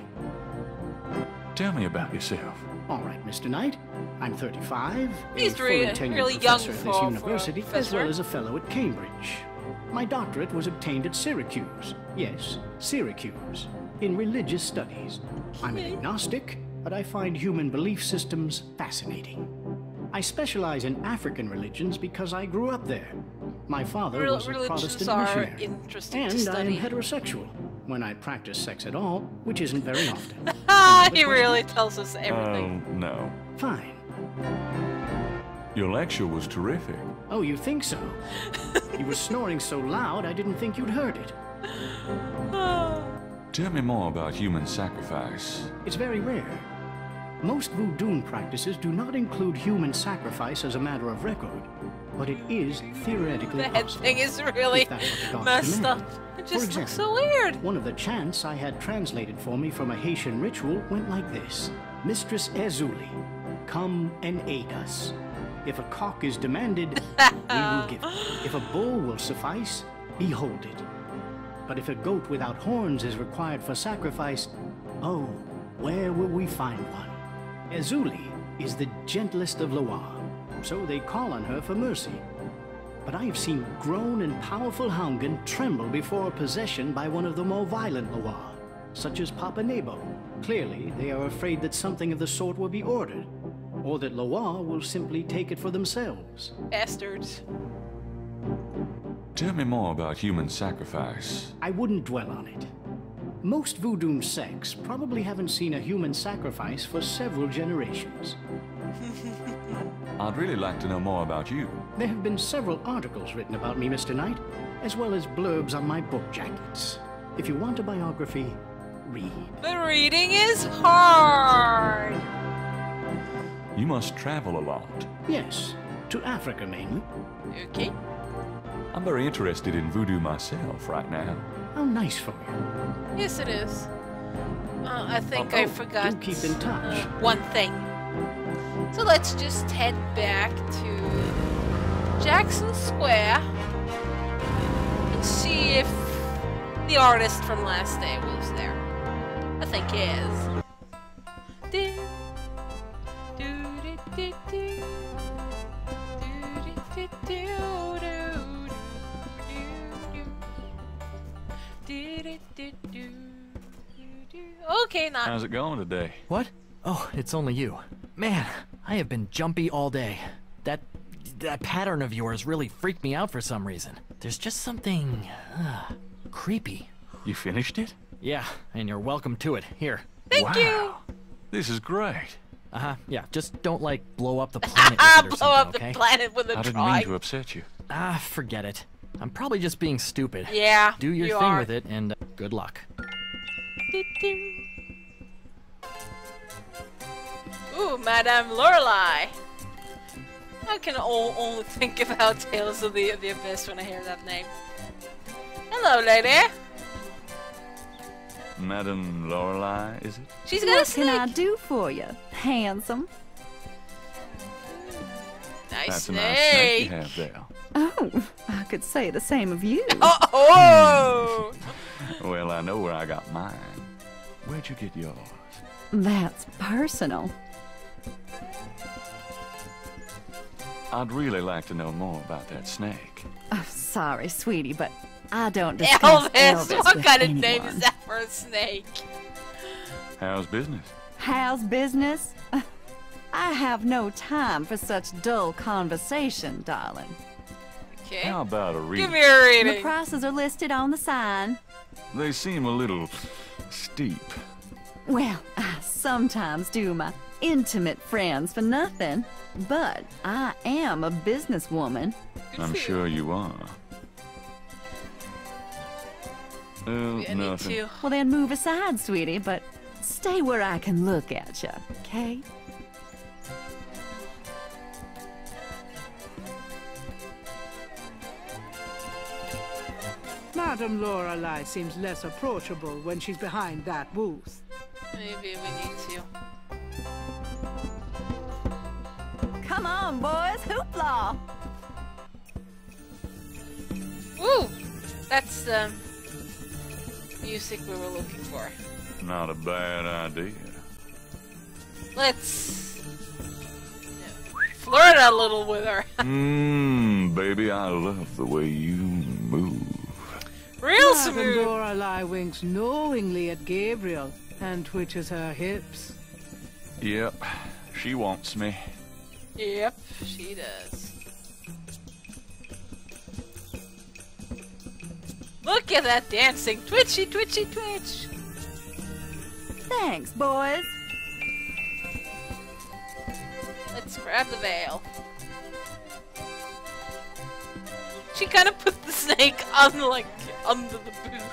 Tell me about yourself. All right, Mr. Knight. I'm 35, He's a fully really tenured young professor at for this a university, as professor. well as a fellow at Cambridge. My doctorate was obtained at Syracuse. Yes, Syracuse, in religious studies. I'm an agnostic, but I find human belief systems fascinating. I specialize in African religions because I grew up there. My father was a Religions Protestant are missionary, interesting to and I am study. heterosexual, when I practice sex at all, which isn't very often. He really tells us everything. Oh, no. Fine. Your lecture was terrific. Oh, you think so? You were snoring so loud, I didn't think you'd heard it. Tell me more about human sacrifice. It's very rare. Most voodoo practices do not include human sacrifice as a matter of record, but it is theoretically The head possible. thing is really if that's what the gods messed demand. up. It For just example, looks so weird. one of the chants I had translated for me from a Haitian ritual went like this. Mistress Ezuli, come and aid us. If a cock is demanded, we will give it. If a bull will suffice, behold it. But if a goat without horns is required for sacrifice, oh, where will we find one? Ezuli is the gentlest of Loa, so they call on her for mercy. But I have seen grown and powerful Houngan tremble before possession by one of the more violent Loa, such as Papa Nebo. Clearly, they are afraid that something of the sort will be ordered, or that Loa will simply take it for themselves. Bastards. Tell me more about human sacrifice. I wouldn't dwell on it. Most voodoo sects probably haven't seen a human sacrifice for several generations. I'd really like to know more about you. There have been several articles written about me, Mr. Knight, as well as blurbs on my book jackets. If you want a biography, read. The reading is hard. You must travel a lot. Yes, to Africa mainly. Okay. I'm very interested in voodoo myself right now. How nice for you. Yes, it is. I think I forgot do keep in touch. one thing. So let's just head back to Jackson Square and the artist from last day was there. I think he is. Okay, not. How's it going today? What? Oh, it's only you. Man, I have been jumpy all day. That pattern of yours really freaked me out for some reason. There's just something creepy. You finished it? Yeah, and you're welcome to it. Here. Thank you. This is great. Yeah, just don't like blow up the planet with it or blow up okay? the planet with a I didn't mean to upset you. Forget it. I'm probably just being stupid. Yeah, do your you thing are. with it, and good luck. Ooh, Madame Lorelei. I can only think about Tales of the Abyss when I hear that name. Hello, lady. Madame Lorelei, is it? She's got a snake. What can I do for you, handsome? Nice That's snake. a nice snake you have there. Oh, I could say the same of you. Oh! Well, I know where I got mine. Where'd you get yours? That's personal. I'd really like to know more about that snake. Oh, sorry, sweetie, but I don't discuss Elvis What with kind of anyone. name is that for a snake? How's business? How's business? I have no time for such dull conversation, darling. Okay. How about a reading? Give me a reading. The prices are listed on the sign. They seem a little steep. Well, I sometimes do my intimate friends for nothing, but I am a businesswoman. I'm sure you are. Oh, nothing. Well, then move aside, sweetie, but stay where I can look at you, okay? Madame Lorelei seems less approachable when she's behind that booth. Maybe we need to. Come on, boys, hoopla! Woo! That's the music we were looking for. Not a bad idea. Let's flirt a little with her. Baby, I love the way you move. Real Madame smooth. Lorelei winks knowingly at Gabriel and twitches her hips. Yep, she wants me. Yep, she does. Look at that dancing. Twitchy, twitchy, twitch. Thanks, boys. Let's grab the veil. She kind of put the snake on, like, under the booth.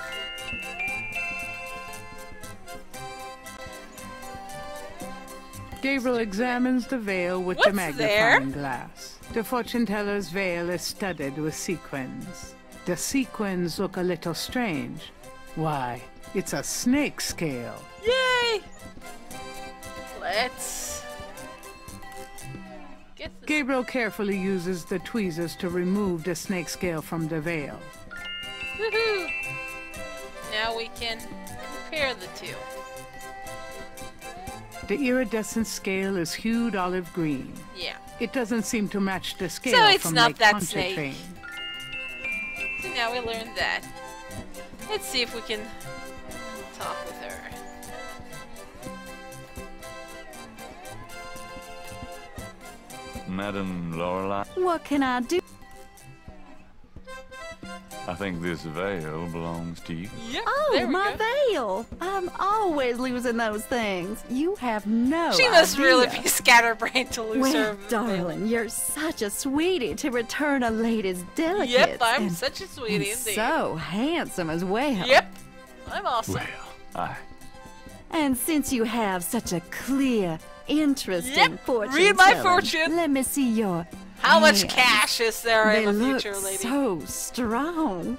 Gabriel examines the veil with the What's magnifying there? glass. The fortune teller's veil is studded with sequins. The sequins look a little strange. Why, it's a snake scale. Yay! Let's get the Gabriel carefully uses the tweezers to remove the snake scale from the veil. Woohoo! Now we can compare the two. The iridescent scale is hued olive green. Yeah. It doesn't seem to match the scale So it's from not Lake that Pontchartrain. snake. So now we learned that. Let's see if we can talk with her. Madame Lorelei, What can I do? I think this veil belongs to you. Yep, Oh, my veil! I'm always losing those things. You have no She must idea. really be scatterbrained to lose Well, her. darling, you're such a sweetie to return a lady's delicates. Yep, I'm and- such a sweetie and indeed. so handsome as well. Yep, I'm awesome. Aye. And since you have such a clear, interesting Yep, fortune read my telling, fortune. Let me see your How much hands. cash is there They in the look future, lady? so strong.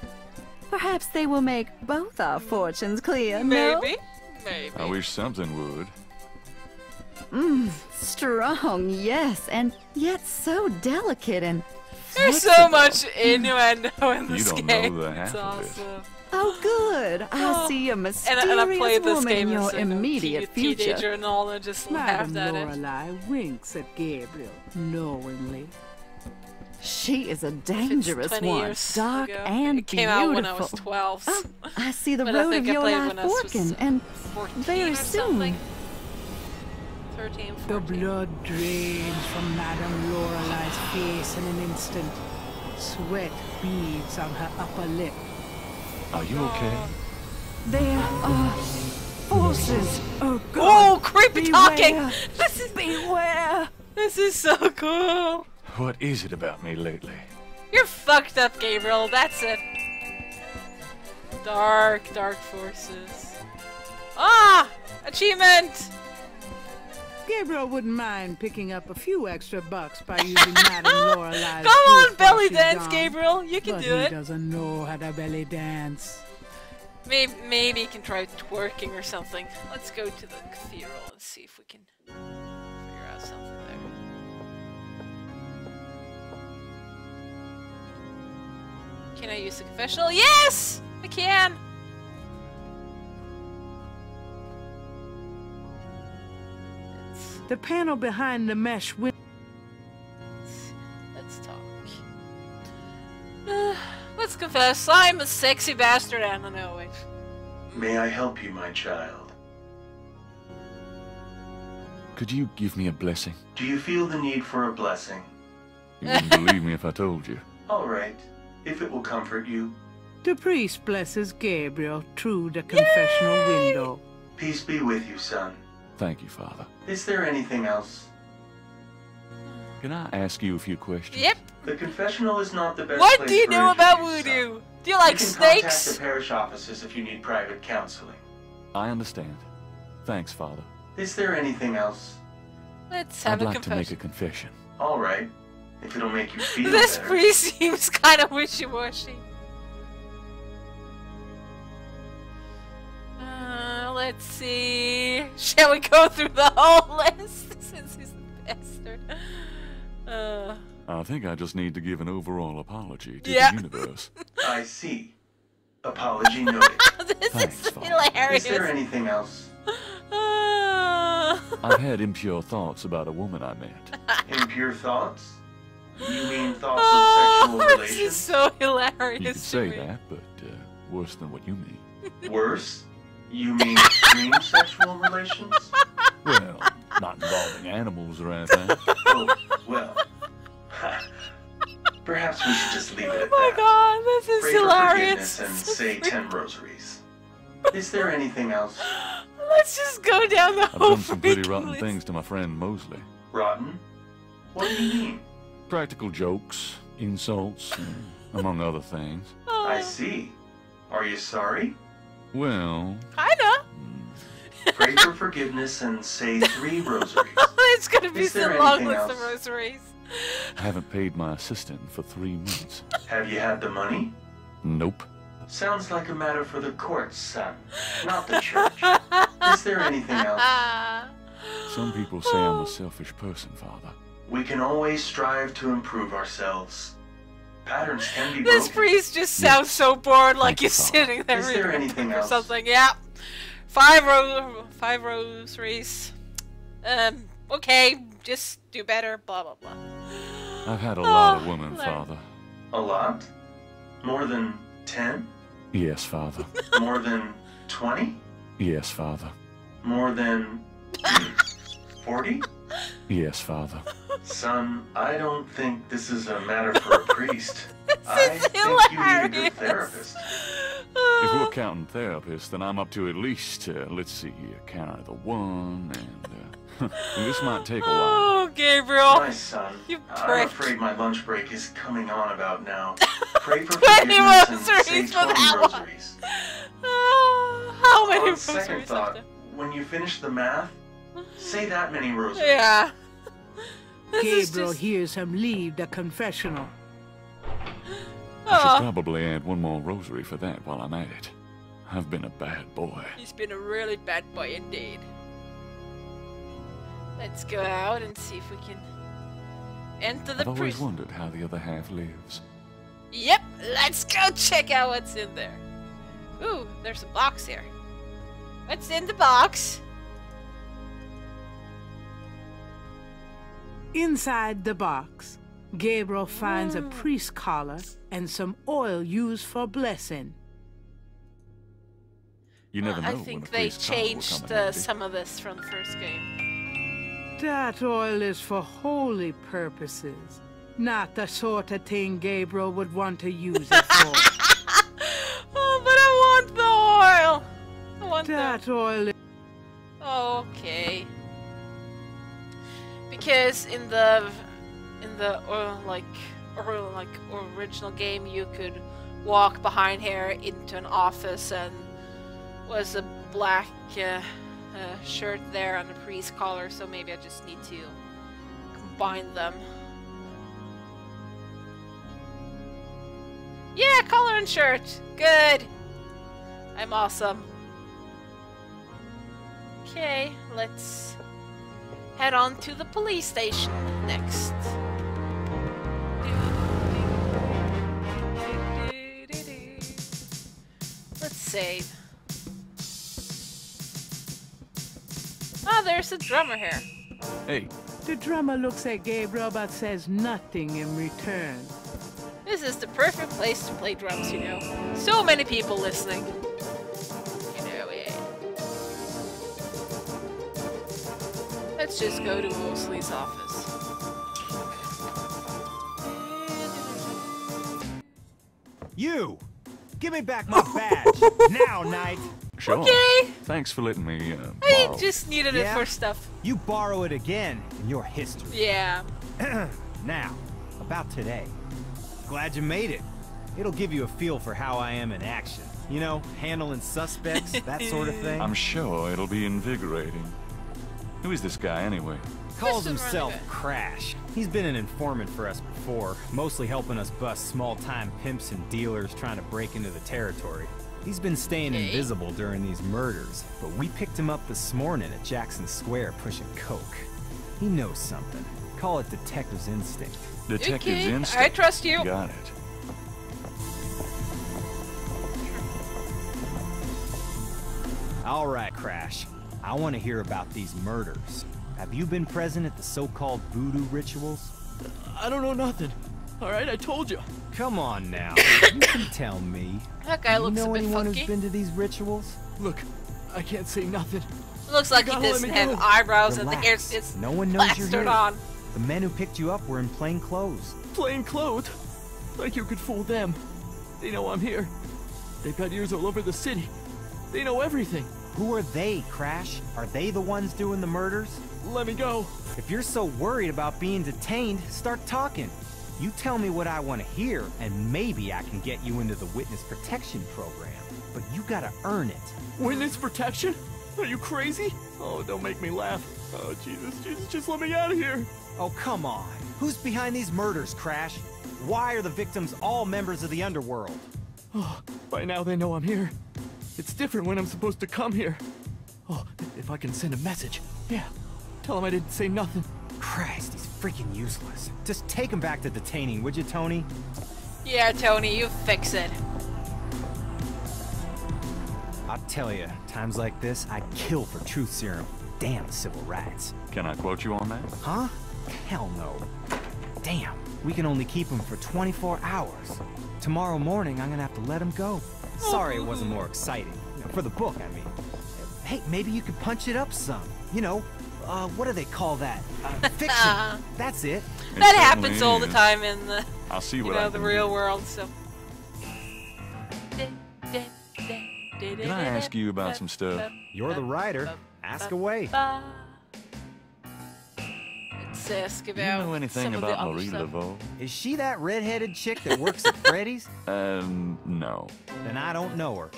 Perhaps they will make both our fortunes clear, no? Maybe. Maybe. I wish something would. Strong, yes, and yet so delicate and There's so much innuendo in You this don't game. know the It's half of it. awesome. Oh, good. I see a mysterious And I played this woman game in as your a immediate future. teenager and all, and just laughed Madame at it. Lorelei winks at Gabriel knowingly. She is a dangerous 20 one, years dark ago. and It came beautiful. out when I was 12. Oh, I see the But I road think of I your played life when I was working, and 14 very or soon. something. 13, The 14. blood drains from Madame Lorelei's face in an instant. Sweat beads on her upper lip. Are you okay? There are forces. Oh, God. Oh, creepy talking! Beware. Beware! This is so cool! What is it about me lately? You're fucked up, Gabriel, that's it. Dark forces. Ah! Achievement! Gabriel wouldn't mind picking up a few extra bucks by using Madame Lorelei's. Come on, goof belly while she's dance, gone. Gabriel. You can But do he it. doesn't know how to belly dance. Maybe you can try twerking or something. Let's go to the cathedral and see if we can figure out something there. Can I use the confessional? Yes! I can! The panel behind the mesh window. Let's talk. Let's confess, I'm a sexy bastard and I know it. May I help you, my child? Could you give me a blessing? Do you feel the need for a blessing? You wouldn't believe me if I told you. All right, if it will comfort you. The priest blesses Gabriel through the confessional window. Peace be with you, son. Thank you, Father. Is there anything else? Can I ask you a few questions? Yep. The confessional is not the best What place do you for know about interviews, voodoo? son. Do you like You can contact snakes? the parish offices if you need private counseling. I understand. Thanks, Father. Is there anything else? Let's have I'd a like to make confession. a confession. All right, if it'll make you feel This better. priest seems kind of wishy-washy. Let's see. Shall we go through the whole list since he's a bastard? I think I just need to give an overall apology to Yeah. the universe. I see. Apology noted. This Thanks, is Father. hilarious. Is there anything else? I've had impure thoughts about a woman I met. Impure thoughts? You mean thoughts of sexual This is relations? so hilarious. You could to say me. that, but worse than what you mean. Worse? You mean extreme sexual relations? Well, not involving animals or anything. Oh, well. Perhaps we should just leave it at Oh my that. god, this is Pray for hilarious. forgiveness and say 10 rosaries. Is there anything else? Let's just go down the I've whole done some pretty freaking rotten list. things to my friend Mosley. Rotten? What do you mean? Practical jokes, insults, among other things. I see. Are you sorry? Well, Kinda. Pray for forgiveness and say 3 rosaries. It's gonna be Is so there long anything list else? of rosaries. I haven't paid my assistant for 3 months. Have you had the money? Nope. Sounds like a matter for the courts, son, not the church. Is there anything else? Some people say I'm a selfish person, Father. We can always strive to improve ourselves. Patterns can be This broken. priest just sounds so bored, like Thank you, he's Father. sitting there Is there reading a anything book or else? something. Yeah. 5 rosaries. Okay, just do better, blah blah blah. I've had a lot of Oh, women, Lord. Father. A lot? More than 10? Yes, Father. More than 20? Yes, Father. More than 40? Yes, Father. Son, I don't think this is a matter for a priest. I is think you need a hilarious. good therapist. If we're counting therapists, then I'm up to at least, let's see here, count the 1 and, this might take a while. Oh, Gabriel. My son, You I'm prick. afraid my lunch break is coming on about now. Pray for 20 forgiveness and say rosaries for 20 that one. rosaries. How many On second rosaries thought, left? when you finish the math, say that many rosaries. Yeah. This is Gabriel just- hears him leave the confessional. I should Oh, probably add 1 more rosary for that while I'm at it. I've been a bad boy. he's been a really bad boy indeed. Let's go out and see if we can Into the I've always priest. wondered how the other half lives. Yep, let's go check out what's in there. Ooh, there's a box here. What's in the box? Inside the box, Gabriel finds a priest collar and some oil used for blessing. You never know I when a think they priest's collar will come changed in handy. some of this from the first game. That oil is for holy purposes, not the sort of thing Gabriel would want to use it for. Oh, but I want the oil. I want that oil. Okay. Because in the original game, you could walk behind here into an office and was a black shirt there and a priest collar. So maybe I just need to combine them. Yeah, collar and shirt. Good. I'm awesome. Okay, let's head on to the police station next. Let's save. Oh, there's a drummer here. Hey. The drummer looks at Gabriel but says nothing in return. This is the perfect place to play drums, you know. So many people listening. You know, yeah. Let's just go to Wolseley's office. You! Give me back my badge! Now, Knight! Sure. Okay. Thanks for letting me I borrow. just needed it for stuff. You borrow it again, and you're history. Yeah. Now, about today. Glad you made it. It'll give you a feel for how I am in action. You know, handling suspects, that sort of thing. I'm sure it'll be invigorating. Who is this guy, anyway? Calls himself Crash. He's been an informant for us before, mostly helping us bust small-time pimps and dealers trying to break into the territory. He's been staying invisible during these murders, but we picked him up this morning at Jackson Square pushing coke. He knows something. Call it detective's instinct. Detective's instinct. I trust you. Got it. All right, Crash. I want to hear about these murders. Have you been present at the so-called voodoo rituals? I don't know nothing. Alright, I told you. Come on now. You can tell me. That guy looks a know bit anyone funky. who's been to these rituals? Look, I can't say nothing. Looks like he doesn't have eyebrows and the hair's Relax. just No one knows you're plastered here. on. The men who picked you up were in plain clothes. Plain clothes? Like you could fool them. They know I'm here. They've got ears all over the city. They know everything. Who are they, Crash? Are they the ones doing the murders? Let me go. If you're so worried about being detained, start talking. You tell me what I want to hear, and maybe I can get you into the witness protection program. But you gotta earn it. Witness protection? Are you crazy? Oh, don't make me laugh. Oh, Jesus, just let me out of here. Oh, come on. Who's behind these murders, Crash? Why are the victims all members of the underworld? Oh, by now they know I'm here. It's different when I'm supposed to come here. Oh, if I can send a message. Yeah, tell him I didn't say nothing. Christ, he's freaking useless. Just take him back to detaining, would you, Tony? Yeah, Tony, you fix it. I'll tell you, times like this, I'd kill for truth serum. Damn civil rights. Can I quote you on that? Huh? Hell no. Damn, we can only keep him for 24 hours. Tomorrow morning, I'm gonna have to let him go. Sorry it wasn't more exciting. You know, for the book, I mean. Hey, maybe you could punch it up some. You know, what do they call that? Fiction. That's it. That happens all the time in the, I'll see you what know, I the can real do. world. So. Can I ask you about some stuff? You're the writer. Ask away. Let's ask Do about you know anything some of the about other Marie stuff. Laveau? Is she that red-headed chick that works at Freddy's? No. Then I don't know her.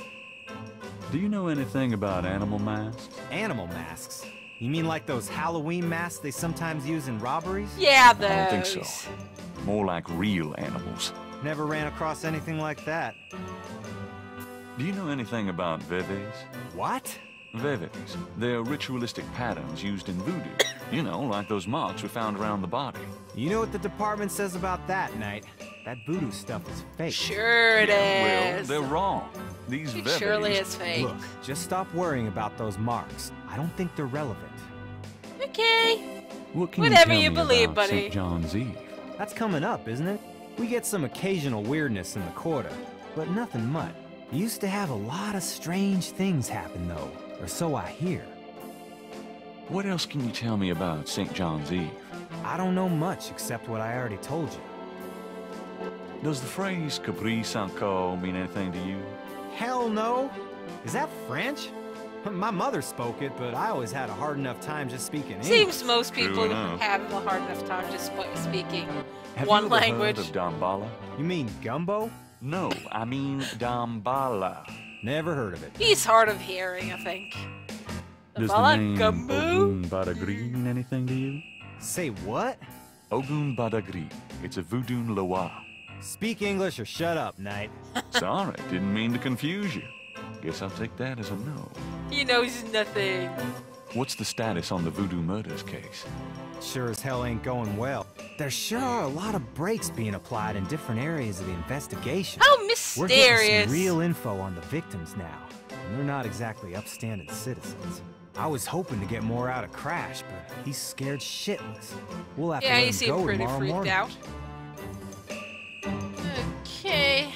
Do you know anything about animal masks? Animal masks? You mean like those Halloween masks they sometimes use in robberies? Yeah, I don't think so. More like real animals. Never ran across anything like that. Do you know anything about Vives? What? Veves. They're ritualistic patterns used in voodoo. You know, like those marks we found around the body. You know what the department says about that, Knight? That voodoo stuff is fake. Sure it is. Well, they're wrong. These It Veves... surely is fake. Look, just stop worrying about those marks. I don't think they're relevant. Okay. What can Whatever you, you tell me believe, about buddy. St. John's Eve? That's coming up, isn't it? We get some occasional weirdness in the quarter, but nothing much. Used to have a lot of strange things happen, though, or so I hear. What else can you tell me about St. John's Eve? I don't know much except what I already told you. Does the phrase caprice encore mean anything to you? Hell no! Is that French? My mother spoke it, but I always had a hard enough time just speaking English. Seems most people enough. have a hard enough time just speaking Have one you ever language. heard of Damballa? You mean gumbo? No, I mean Damballa. Never heard of it. He's hard of hearing, I think. Does Damballa the name gumbo? Ogun Badagri mean anything to you? Say what? Ogun Badagri. It's a voodoo loa. Speak English or shut up, Knight. Sorry, didn't mean to confuse you. Guess I'll take that as a no. He knows nothing. What's the status on the voodoo murders case? Sure as hell ain't going well. There sure are a lot of breaks being applied in different areas of the investigation. How We're getting mysterious. some real info on the victims now, and they're not exactly upstanding citizens. I was hoping to get more out of Crash, but he's scared shitless. We'll have to Yeah, let you him seem go pretty tomorrow freaked morning. out. Okay,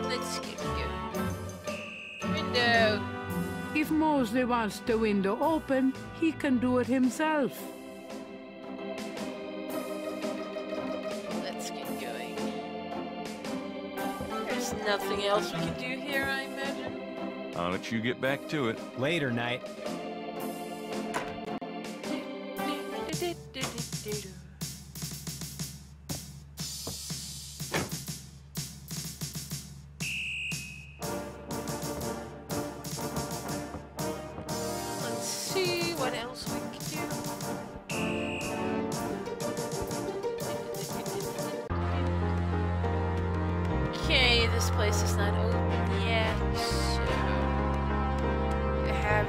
let's get going. Window. If Mosley wants the window open, he can do it himself. Let's get going. There's nothing else we can do here, I imagine. I'll let you get back to it. Later, Knight. Let's see what else we can do. Okay, this place is not open yet, so we have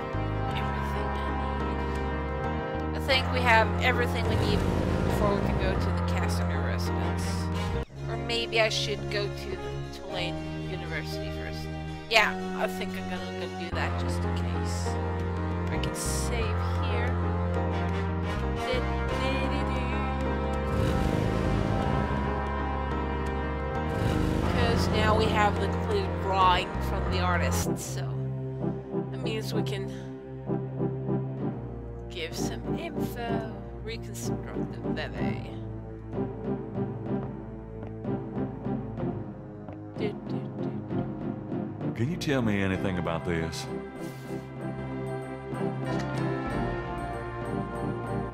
everything I need. I think we have everything we need before we can go to the Casimir residence. Or maybe I should go to the Tulane University first. Yeah, I think I'm gonna do that just in case. I can save here. Because now we have the complete drawing from the artist, so that means we can give some info. Reconstruct the Veve. Can you tell me anything about this?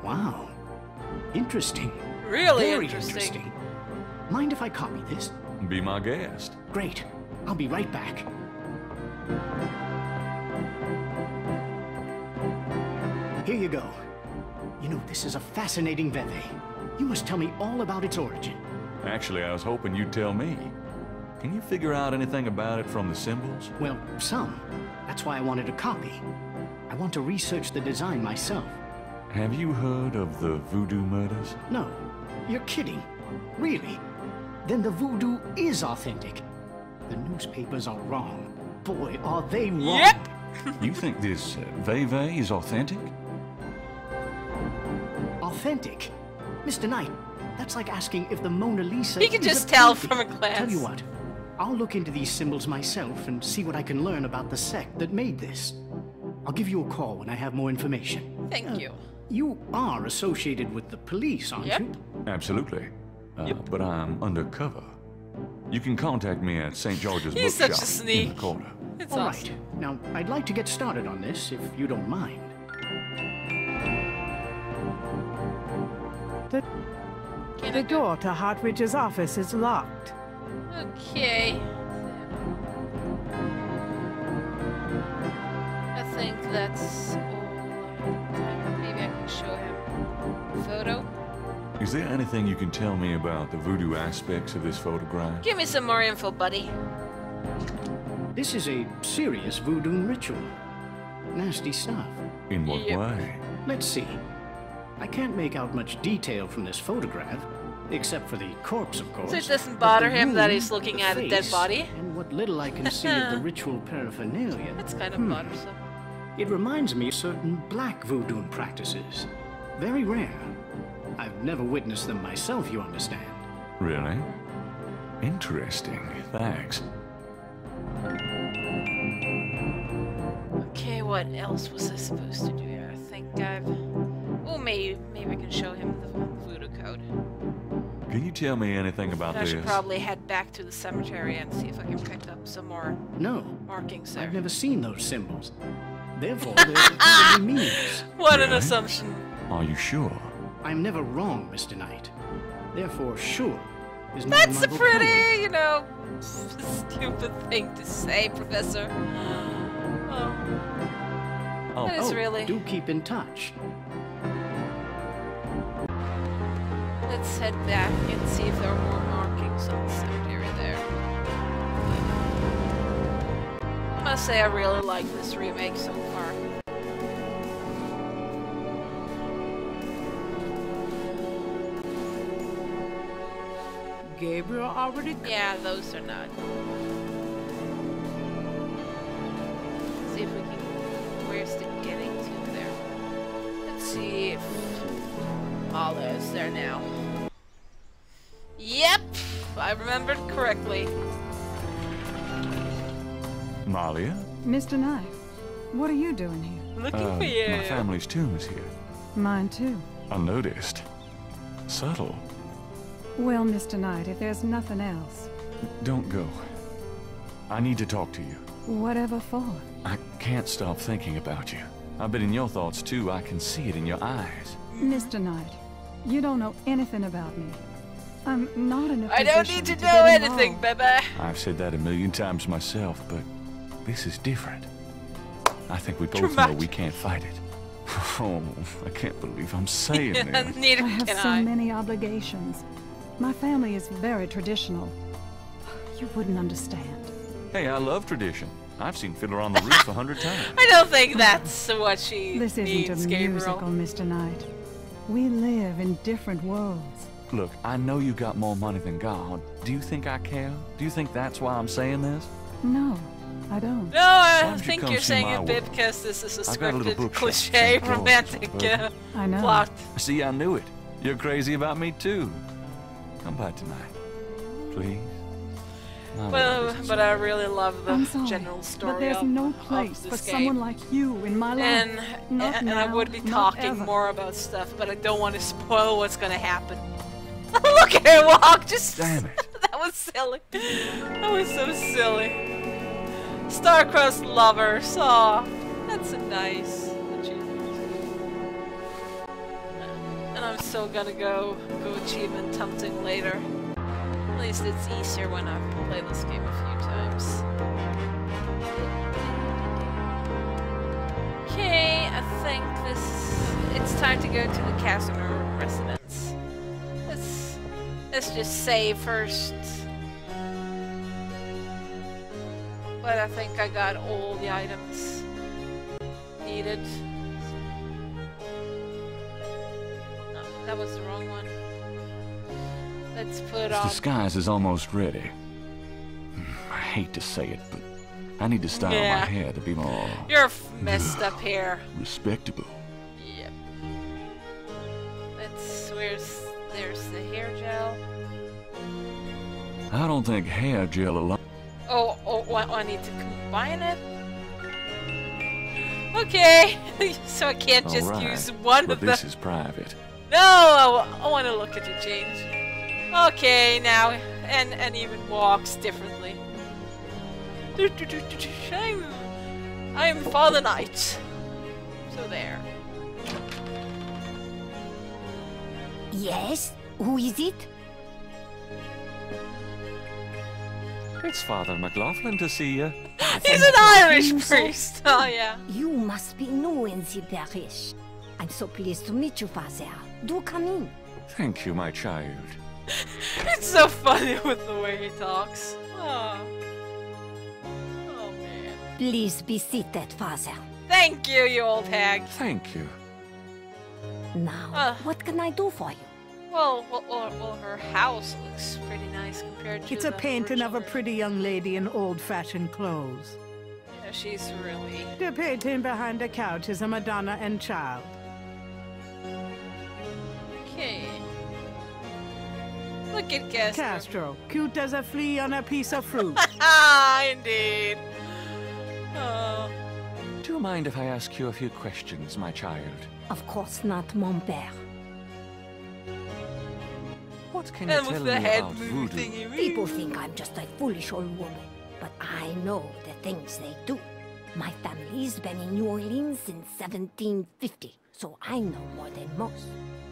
Wow. Interesting. Really Very interesting. Mind if I copy this? Be my guest. Great. I'll be right back. Here you go. You know, this is a fascinating Veve. You must tell me all about its origin. Actually, I was hoping you'd tell me. Can you figure out anything about it from the symbols? Well, some. That's why I wanted a copy. I want to research the design myself. Have you heard of the voodoo murders? No, you're kidding. Really? Then the voodoo is authentic. The newspapers are wrong. Boy, are they wrong. Yep. You think this Veve is authentic? Authentic? Mr. Knight, that's like asking if the Mona Lisa He can is just a tell painting. from a glance. Tell you what, I'll look into these symbols myself and see what I can learn about the sect that made this. I'll give you a call when I have more information. Thank you. You are associated with the police, aren't you? Absolutely. But I'm undercover. You can contact me at St. George's He's such a Bookshop sneak. in the corner. It's All awesome. right. Now, I'd like to get started on this, if you don't mind. The door to Hartridge's office is locked. Okay. I think that's all. Maybe I can show him a photo. Is there anything you can tell me about the voodoo aspects of this photograph? Give me some more info, buddy. This is a serious voodoo ritual. Nasty stuff. In what way? Let's see. I can't make out much detail from this photograph, except for the corpse, of course. So it doesn't but bother the him that room, he's looking the at a dead face, body? And what little I can see of the ritual paraphernalia. That's kind of bothersome. It reminds me of certain black voodoo practices. Very rare. I've never witnessed them myself, you understand. Really? Interesting. Thanks. Okay, what else was I supposed to do here? I think I've... Oh, maybe I can show him the voodoo code. Can you tell me anything about I this? should probably head back to the cemetery and see if I can pick up some more markings there. I've never seen those symbols. Therefore, they're probably meaningless. What an assumption. Are you sure? I'm never wrong, Mr. Knight. Therefore, sure is not That's my a pretty, vocabulary. you know, stupid thing to say, Professor. Oh. That is really... do keep in touch. Let's head back and see if there are more markings on the cemetery there. I must say I really like this remake so far. Gabriel already... Yeah, those are not. See if we can... Where's the getting to there? Let's see if... Mala is there now. Yep! I remembered correctly. Malia? Mr. Knight, what are you doing here? Looking for you. My family's tomb is here. Mine too. Unnoticed. Subtle. Well, Mr. Knight, if there's nothing else... Don't go. I need to talk to you. Whatever for? I can't stop thinking about you. I've been in your thoughts too. I can see it in your eyes. Mr. Knight, you don't know anything about me. I'm not in a position I don't need to know get anything, involved. baby. I've said that a million times myself, but this is different. I think we both Dramatic. know we can't fight it. Oh, I can't believe I'm saying this. Neither I have can so I. many obligations. My family is very traditional. You wouldn't understand. Hey, I love tradition. I've seen Fiddler on the Roof 100 times. I don't think that's what she This isn't needs, a Gabriel. musical, Mr. Knight. We live in different worlds. Look, I know you got more money than God. Do you think I care? Do you think that's why I'm saying this? No, I don't. No, I don't you think come you're see saying my it, babe, world? because this is a I've got a little scripted, bookshop, cliche, St. George's, romantic I know. plot. See, I knew it. You're crazy about me too. Come by tonight, please. My Well, world isn't but so I really love the I'm sorry, general story but there's of, no of place this for game. someone like you in my life. And, Not and I now, would be not talking ever. more about stuff, but I don't want to spoil what's gonna happen. Look at her walk, just... Damn it. That was silly. That was so silly. Star-crossed lovers. Aw, that's a nice achievement. And I'm still gonna go achievement hunting later. At least it's easier when I've played this game a few times. Okay, I think it's time to go to the Casimir residence. Let's just save first. But I think I got all the items needed. No, that was the wrong one. Let's put The on... disguise is almost ready. I hate to say it, but I need to style my Yeah. hair to be more You're messed up here. respectable. Yep. There's the hair gel. I don't think hair gel alone. Oh, I need to combine it? Okay, so I can't just All right, use one but of them. this is private. No, I want to look at you change. Okay, now, and even walks differently. I am Father Knight. So there. Yes? Who is it? It's Father McLaughlin to see you. He's an Irish priest. Oh, yeah. You must be new in the parish. I'm so pleased to meet you, Father. Do come in. Thank you, my child. It's so funny with the way he talks. Oh. Oh, man. Please be seated, Father. Thank Thank you, you old hag. Thank you. Now, what can I do for you? Well, her house looks pretty nice compared to It's a the painting of a original. pretty young lady in old-fashioned clothes. Yeah, she's really... The painting behind the couch is a Madonna and Child. Okay. Look at Castro. Castro, cute as a flea on a piece of fruit. Ah, indeed. Oh. Do you mind if I ask you a few questions, my child? Of course not, mon père. What can you And tell with me the head about moving voodoo? thingy. People think I'm just a foolish old woman, but I know the things they do. My family's been in New Orleans since 1750, so I know more than most.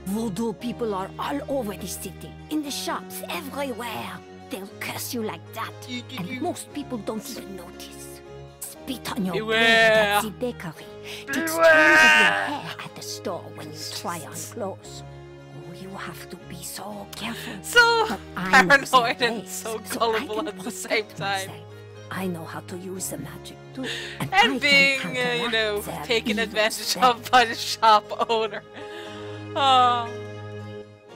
Voodoo people are all over the city, in the shops, everywhere. They'll curse you like that, and most people don't even notice. Spit on your Beware. bread at the bakery. Take strands of your hair at the store when you try on clothes. Oh, you have to be so careful. So But I know some paranoid and ways, so so I gullible can at the same protect time. myself. I know how to use the magic too. And And being, you know, taken advantage of by the shop owner. Oh.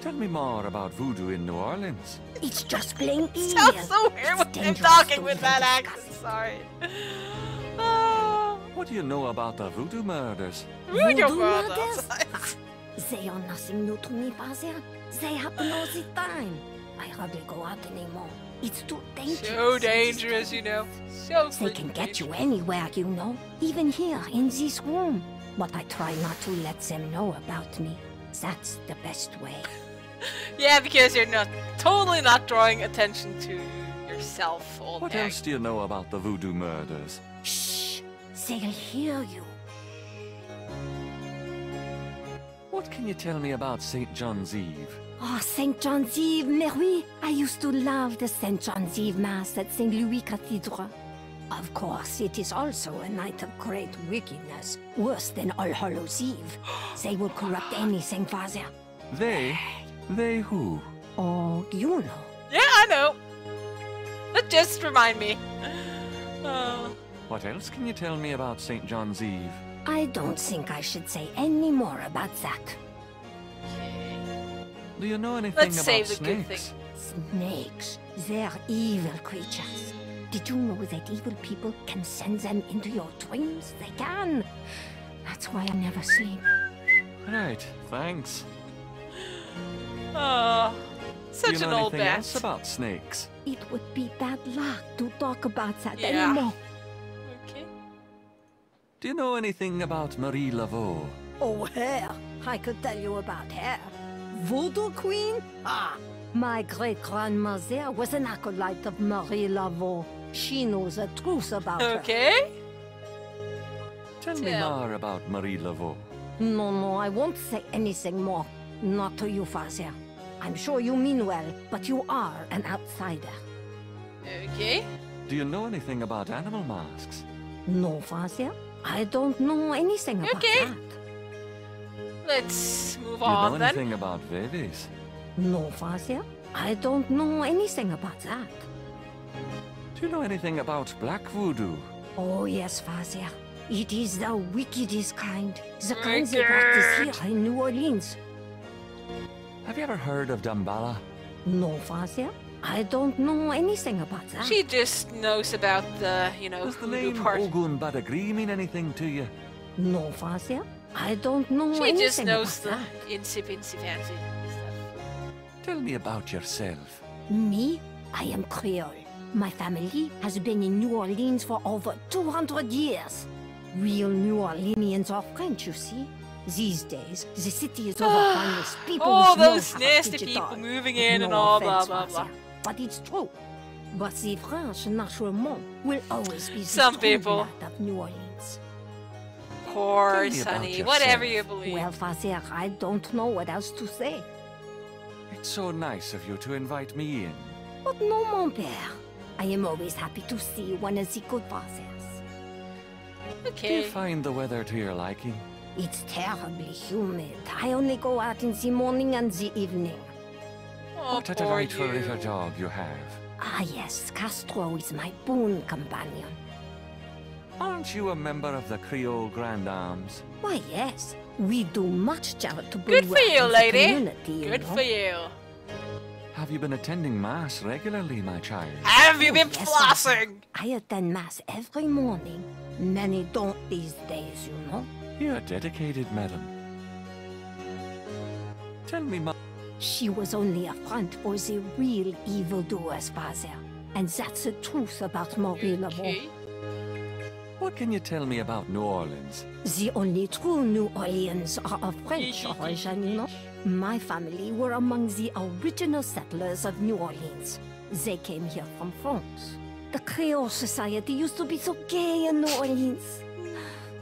Tell me more about voodoo in New Orleans. It's just plain evil. Sounds so weird with him talking with that accent. Sorry. Oh. What do you know about the voodoo murders? Voodoo murders? They are nothing new to me, Father. They happen all the time. I hardly go out anymore. It's too dangerous. So dangerous, you know. So They can get you anywhere, you know. Even here, in this room. But I try not to let them know about me. That's the best way. Yeah, because you're totally not drawing attention to yourself all What day. else do you know about the voodoo murders? Shh! They'll hear you. What can you tell me about St. John's Eve? Oh, St. John's Eve, Mary. I used to love the St. John's Eve Mass at St. Louis Cathedral. Of course, it is also a night of great wickedness, worse than All Hallows Eve. They will corrupt anything, Father. They? They who? Oh, you know. Yeah, I know. But just remind me. Oh. What else can you tell me about St. John's Eve? I don't think I should say any more about that. Do you know anything Let's about save the good snakes? Snakes, they're evil creatures. Did you know that evil people can send them into your dreams? They can. That's why I never sleep. Right, thanks. Oh, Do such you know an old anything bat. else about snakes? It would be bad luck to talk about that Yeah. anymore. Okay. Do you know anything about Marie Laveau? Oh, her. I could tell you about her. Voodoo Queen? Ah, my great-grandmother was an acolyte of Marie Laveau. She knows the truth about her. Okay. Tell me more about Marie Laveau. No, I won't say anything more. Not to you, Father. I'm sure you mean well, but you are an outsider. Okay. Do you know anything about animal masks? No, Father. I don't know anything about Okay. that. Let's move Do you know on then. anything about babies? No, Father. I don't know anything about that. Do you know anything about black voodoo? Oh, yes, Father. It is the wickedest kind. The kind they practice here in New Orleans. Have you ever heard of Damballa? No, Father. I don't know anything about that. She just knows about the, you know, Does the voodoo name part. Ogun Badagri mean anything to you? No, Father. I don't know She anything just knows about the insy fancy stuff. Tell me about yourself. that. Me? I am Creole. My family has been in New Orleans for over 200 years. Real New Orleanians are French, you see. These days, the city is overrun with people Oh, who know those how nasty to people talk. moving in No and all, offense, blah, blah, blah. Marcia, but it's true. But the French, naturellement, will always be the Some strong people. blood of New Orleans. Poor Tell me about Sonny. yourself. Whatever you believe. Well, Father, I don't know what else to say. It's so nice of you to invite me in. But no, mon père. I am always happy to see one of the good fathers. Do Okay. you find the weather to your liking? It's terribly humid. I only go out in the morning and the evening. Oh, What a poor delightful you. little dog you have. Ah, yes, Castro is my boon companion. Aren't you a member of the Creole Grand Arms? Why, yes. We do much charitable Good for work you, in the lady. community, Good you for know. you. Have you been attending Mass regularly, my child? Have you been Yes, flossing? I attend Mass every morning. Many don't these days, you know. You're dedicated, madam. Tell me, She was only a front for the real evildoers, Father. And that's the truth about Marie Laveau. What can you tell me about New Orleans? The only true New Orleans are of French origin, you know. My family were among the original settlers of New Orleans. They came here from France. The Creole society used to be so gay in New Orleans.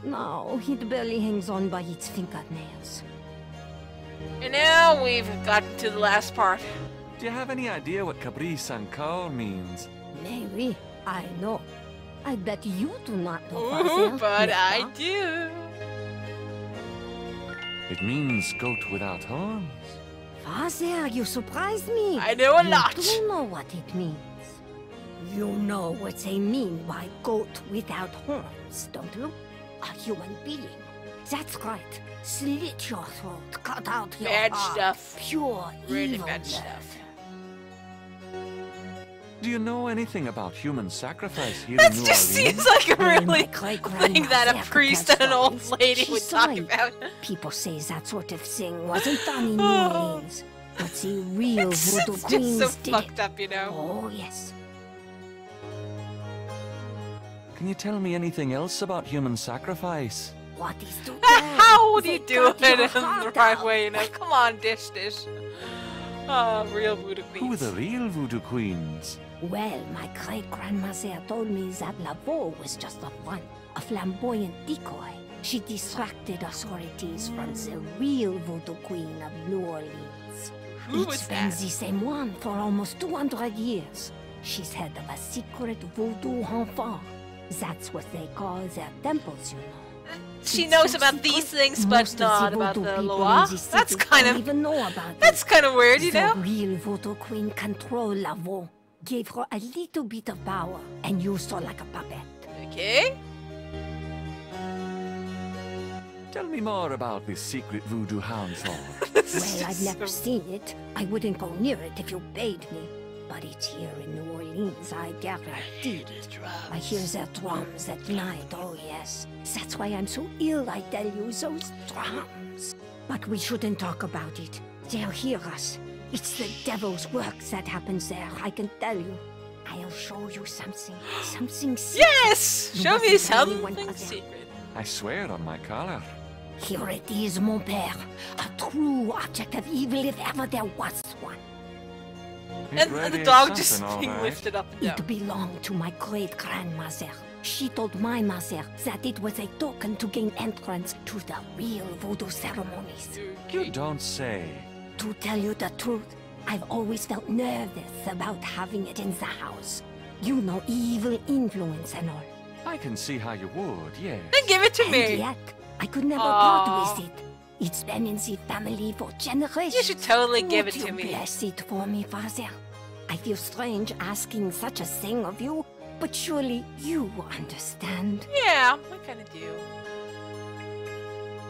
Now it barely hangs on by its fingernails. And now we've gotten to the last part. Do you have any idea what Caprice encore means? Maybe. I know. I bet you do not know, Ooh, Father. but n'est I pas? do. It means goat without horns. Father, you surprised me. I know a you lot. You do know what it means. You know what they mean by goat without horns, don't you? A human being. That's right. Slit your throat, cut out your Bad heart. stuff. Pure Really evil bad blood. stuff. Do you know anything about human sacrifice here That in New just Orleans? seems like a Well, really my great-grandma thing that a Zephyr priest tells and an old stories. lady She's would talk right. about. People say that sort of thing wasn't done in New Orleans, but the real voodoo It's queens just so did fucked it. up, you know. Oh, yes. Can you tell me anything else about human sacrifice? What is to How would you do cut it your in the heart right out. way, you know? Come on, Dish. Oh, real voodoo Who are queens. the real voodoo queens? Well, my great-grandmother told me that Laveau was just a front, a flamboyant decoy. She distracted authorities from the real voodoo queen of New Orleans. Who was It's been that? the same one for almost 200 years. She's head of a secret voodoo enfant. That's what they call their temples, you know. She It's knows so about secret, these things, most but of not the about voodoo the people Loa. in the That's city kind don't of even know about that's it. kind of weird, you know. The real voodoo queen controlled Laveau, gave her a little bit of power, and used her like a puppet. Okay. Tell me more about this secret voodoo hound song. Well, I've never seen it. I wouldn't go near it if you bade me. But it's here in New Orleans, I guarantee it. I hear their drums at night, oh yes. That's why I'm so ill, I tell you, those drums. But we shouldn't talk about it. They'll hear us. It's the devil's work that happens there, I can tell you. I'll show you something. Something secret. Yes! You Show me mustn't tell anyone, something Father. secret. I swear on my collar. Here it is, mon père. A true object of evil if ever there was one. It And the radiates dog just something, all being right. lifted up and down. It belonged to my great-grandmother. She told my mother that it was a token to gain entrance to the real voodoo ceremonies. You don't say. To tell you the truth, I've always felt nervous about having it in the house. You know, evil influence and all. I can see how you would, yes. Then give it to And me. yet, I could never Aw. part with it. It's been in the family for generations. You should totally give it Would to you me. bless it for me, Father? I feel strange asking such a thing of you, but surely you understand. Yeah, I kind of do.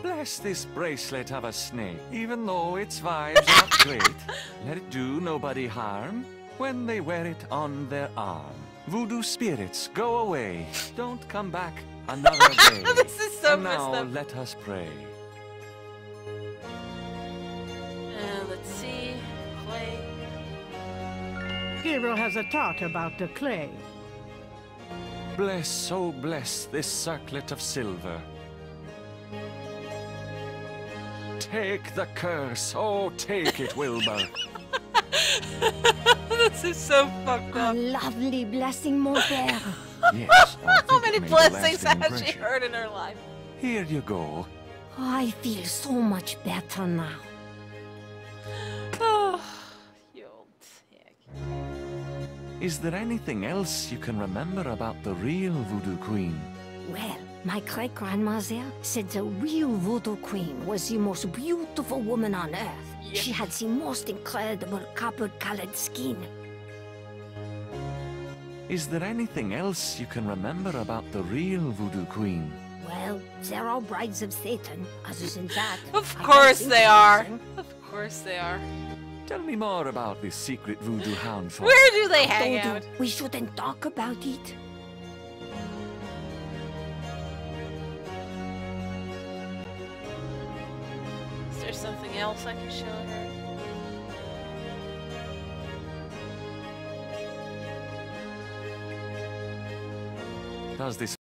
Bless this bracelet of a snake, even though its vibes aren't great. Let it do nobody harm when they wear it on their arm. Voodoo spirits, go away. Don't come back another day. This is so And messed now up. let us pray. Let's see. Clay. Gabriel has a thought about the clay. Bless, oh bless this circlet of silver. Take the curse, oh take it, Wilbur. This is so fucked A up. lovely blessing, mon père. Yes, I How think many it made a blessings lasting has she impression. heard in her life? Here you go. I feel so much better now. Oh, you old tick. Is there anything else you can remember about the real Voodoo Queen? Well, my great-grandmother said the real voodoo queen was the most beautiful woman on earth. Yeah. She had the most incredible copper-colored skin. Is there anything else you can remember about the real Voodoo Queen? Well, they're all brides of Satan. Other than that, Of I course don't they think are. anything. Of course they are. Tell me more about this secret voodoo hound farm. Where do they I hang told out? you, we shouldn't talk about it. Is there something else I can show her? Does this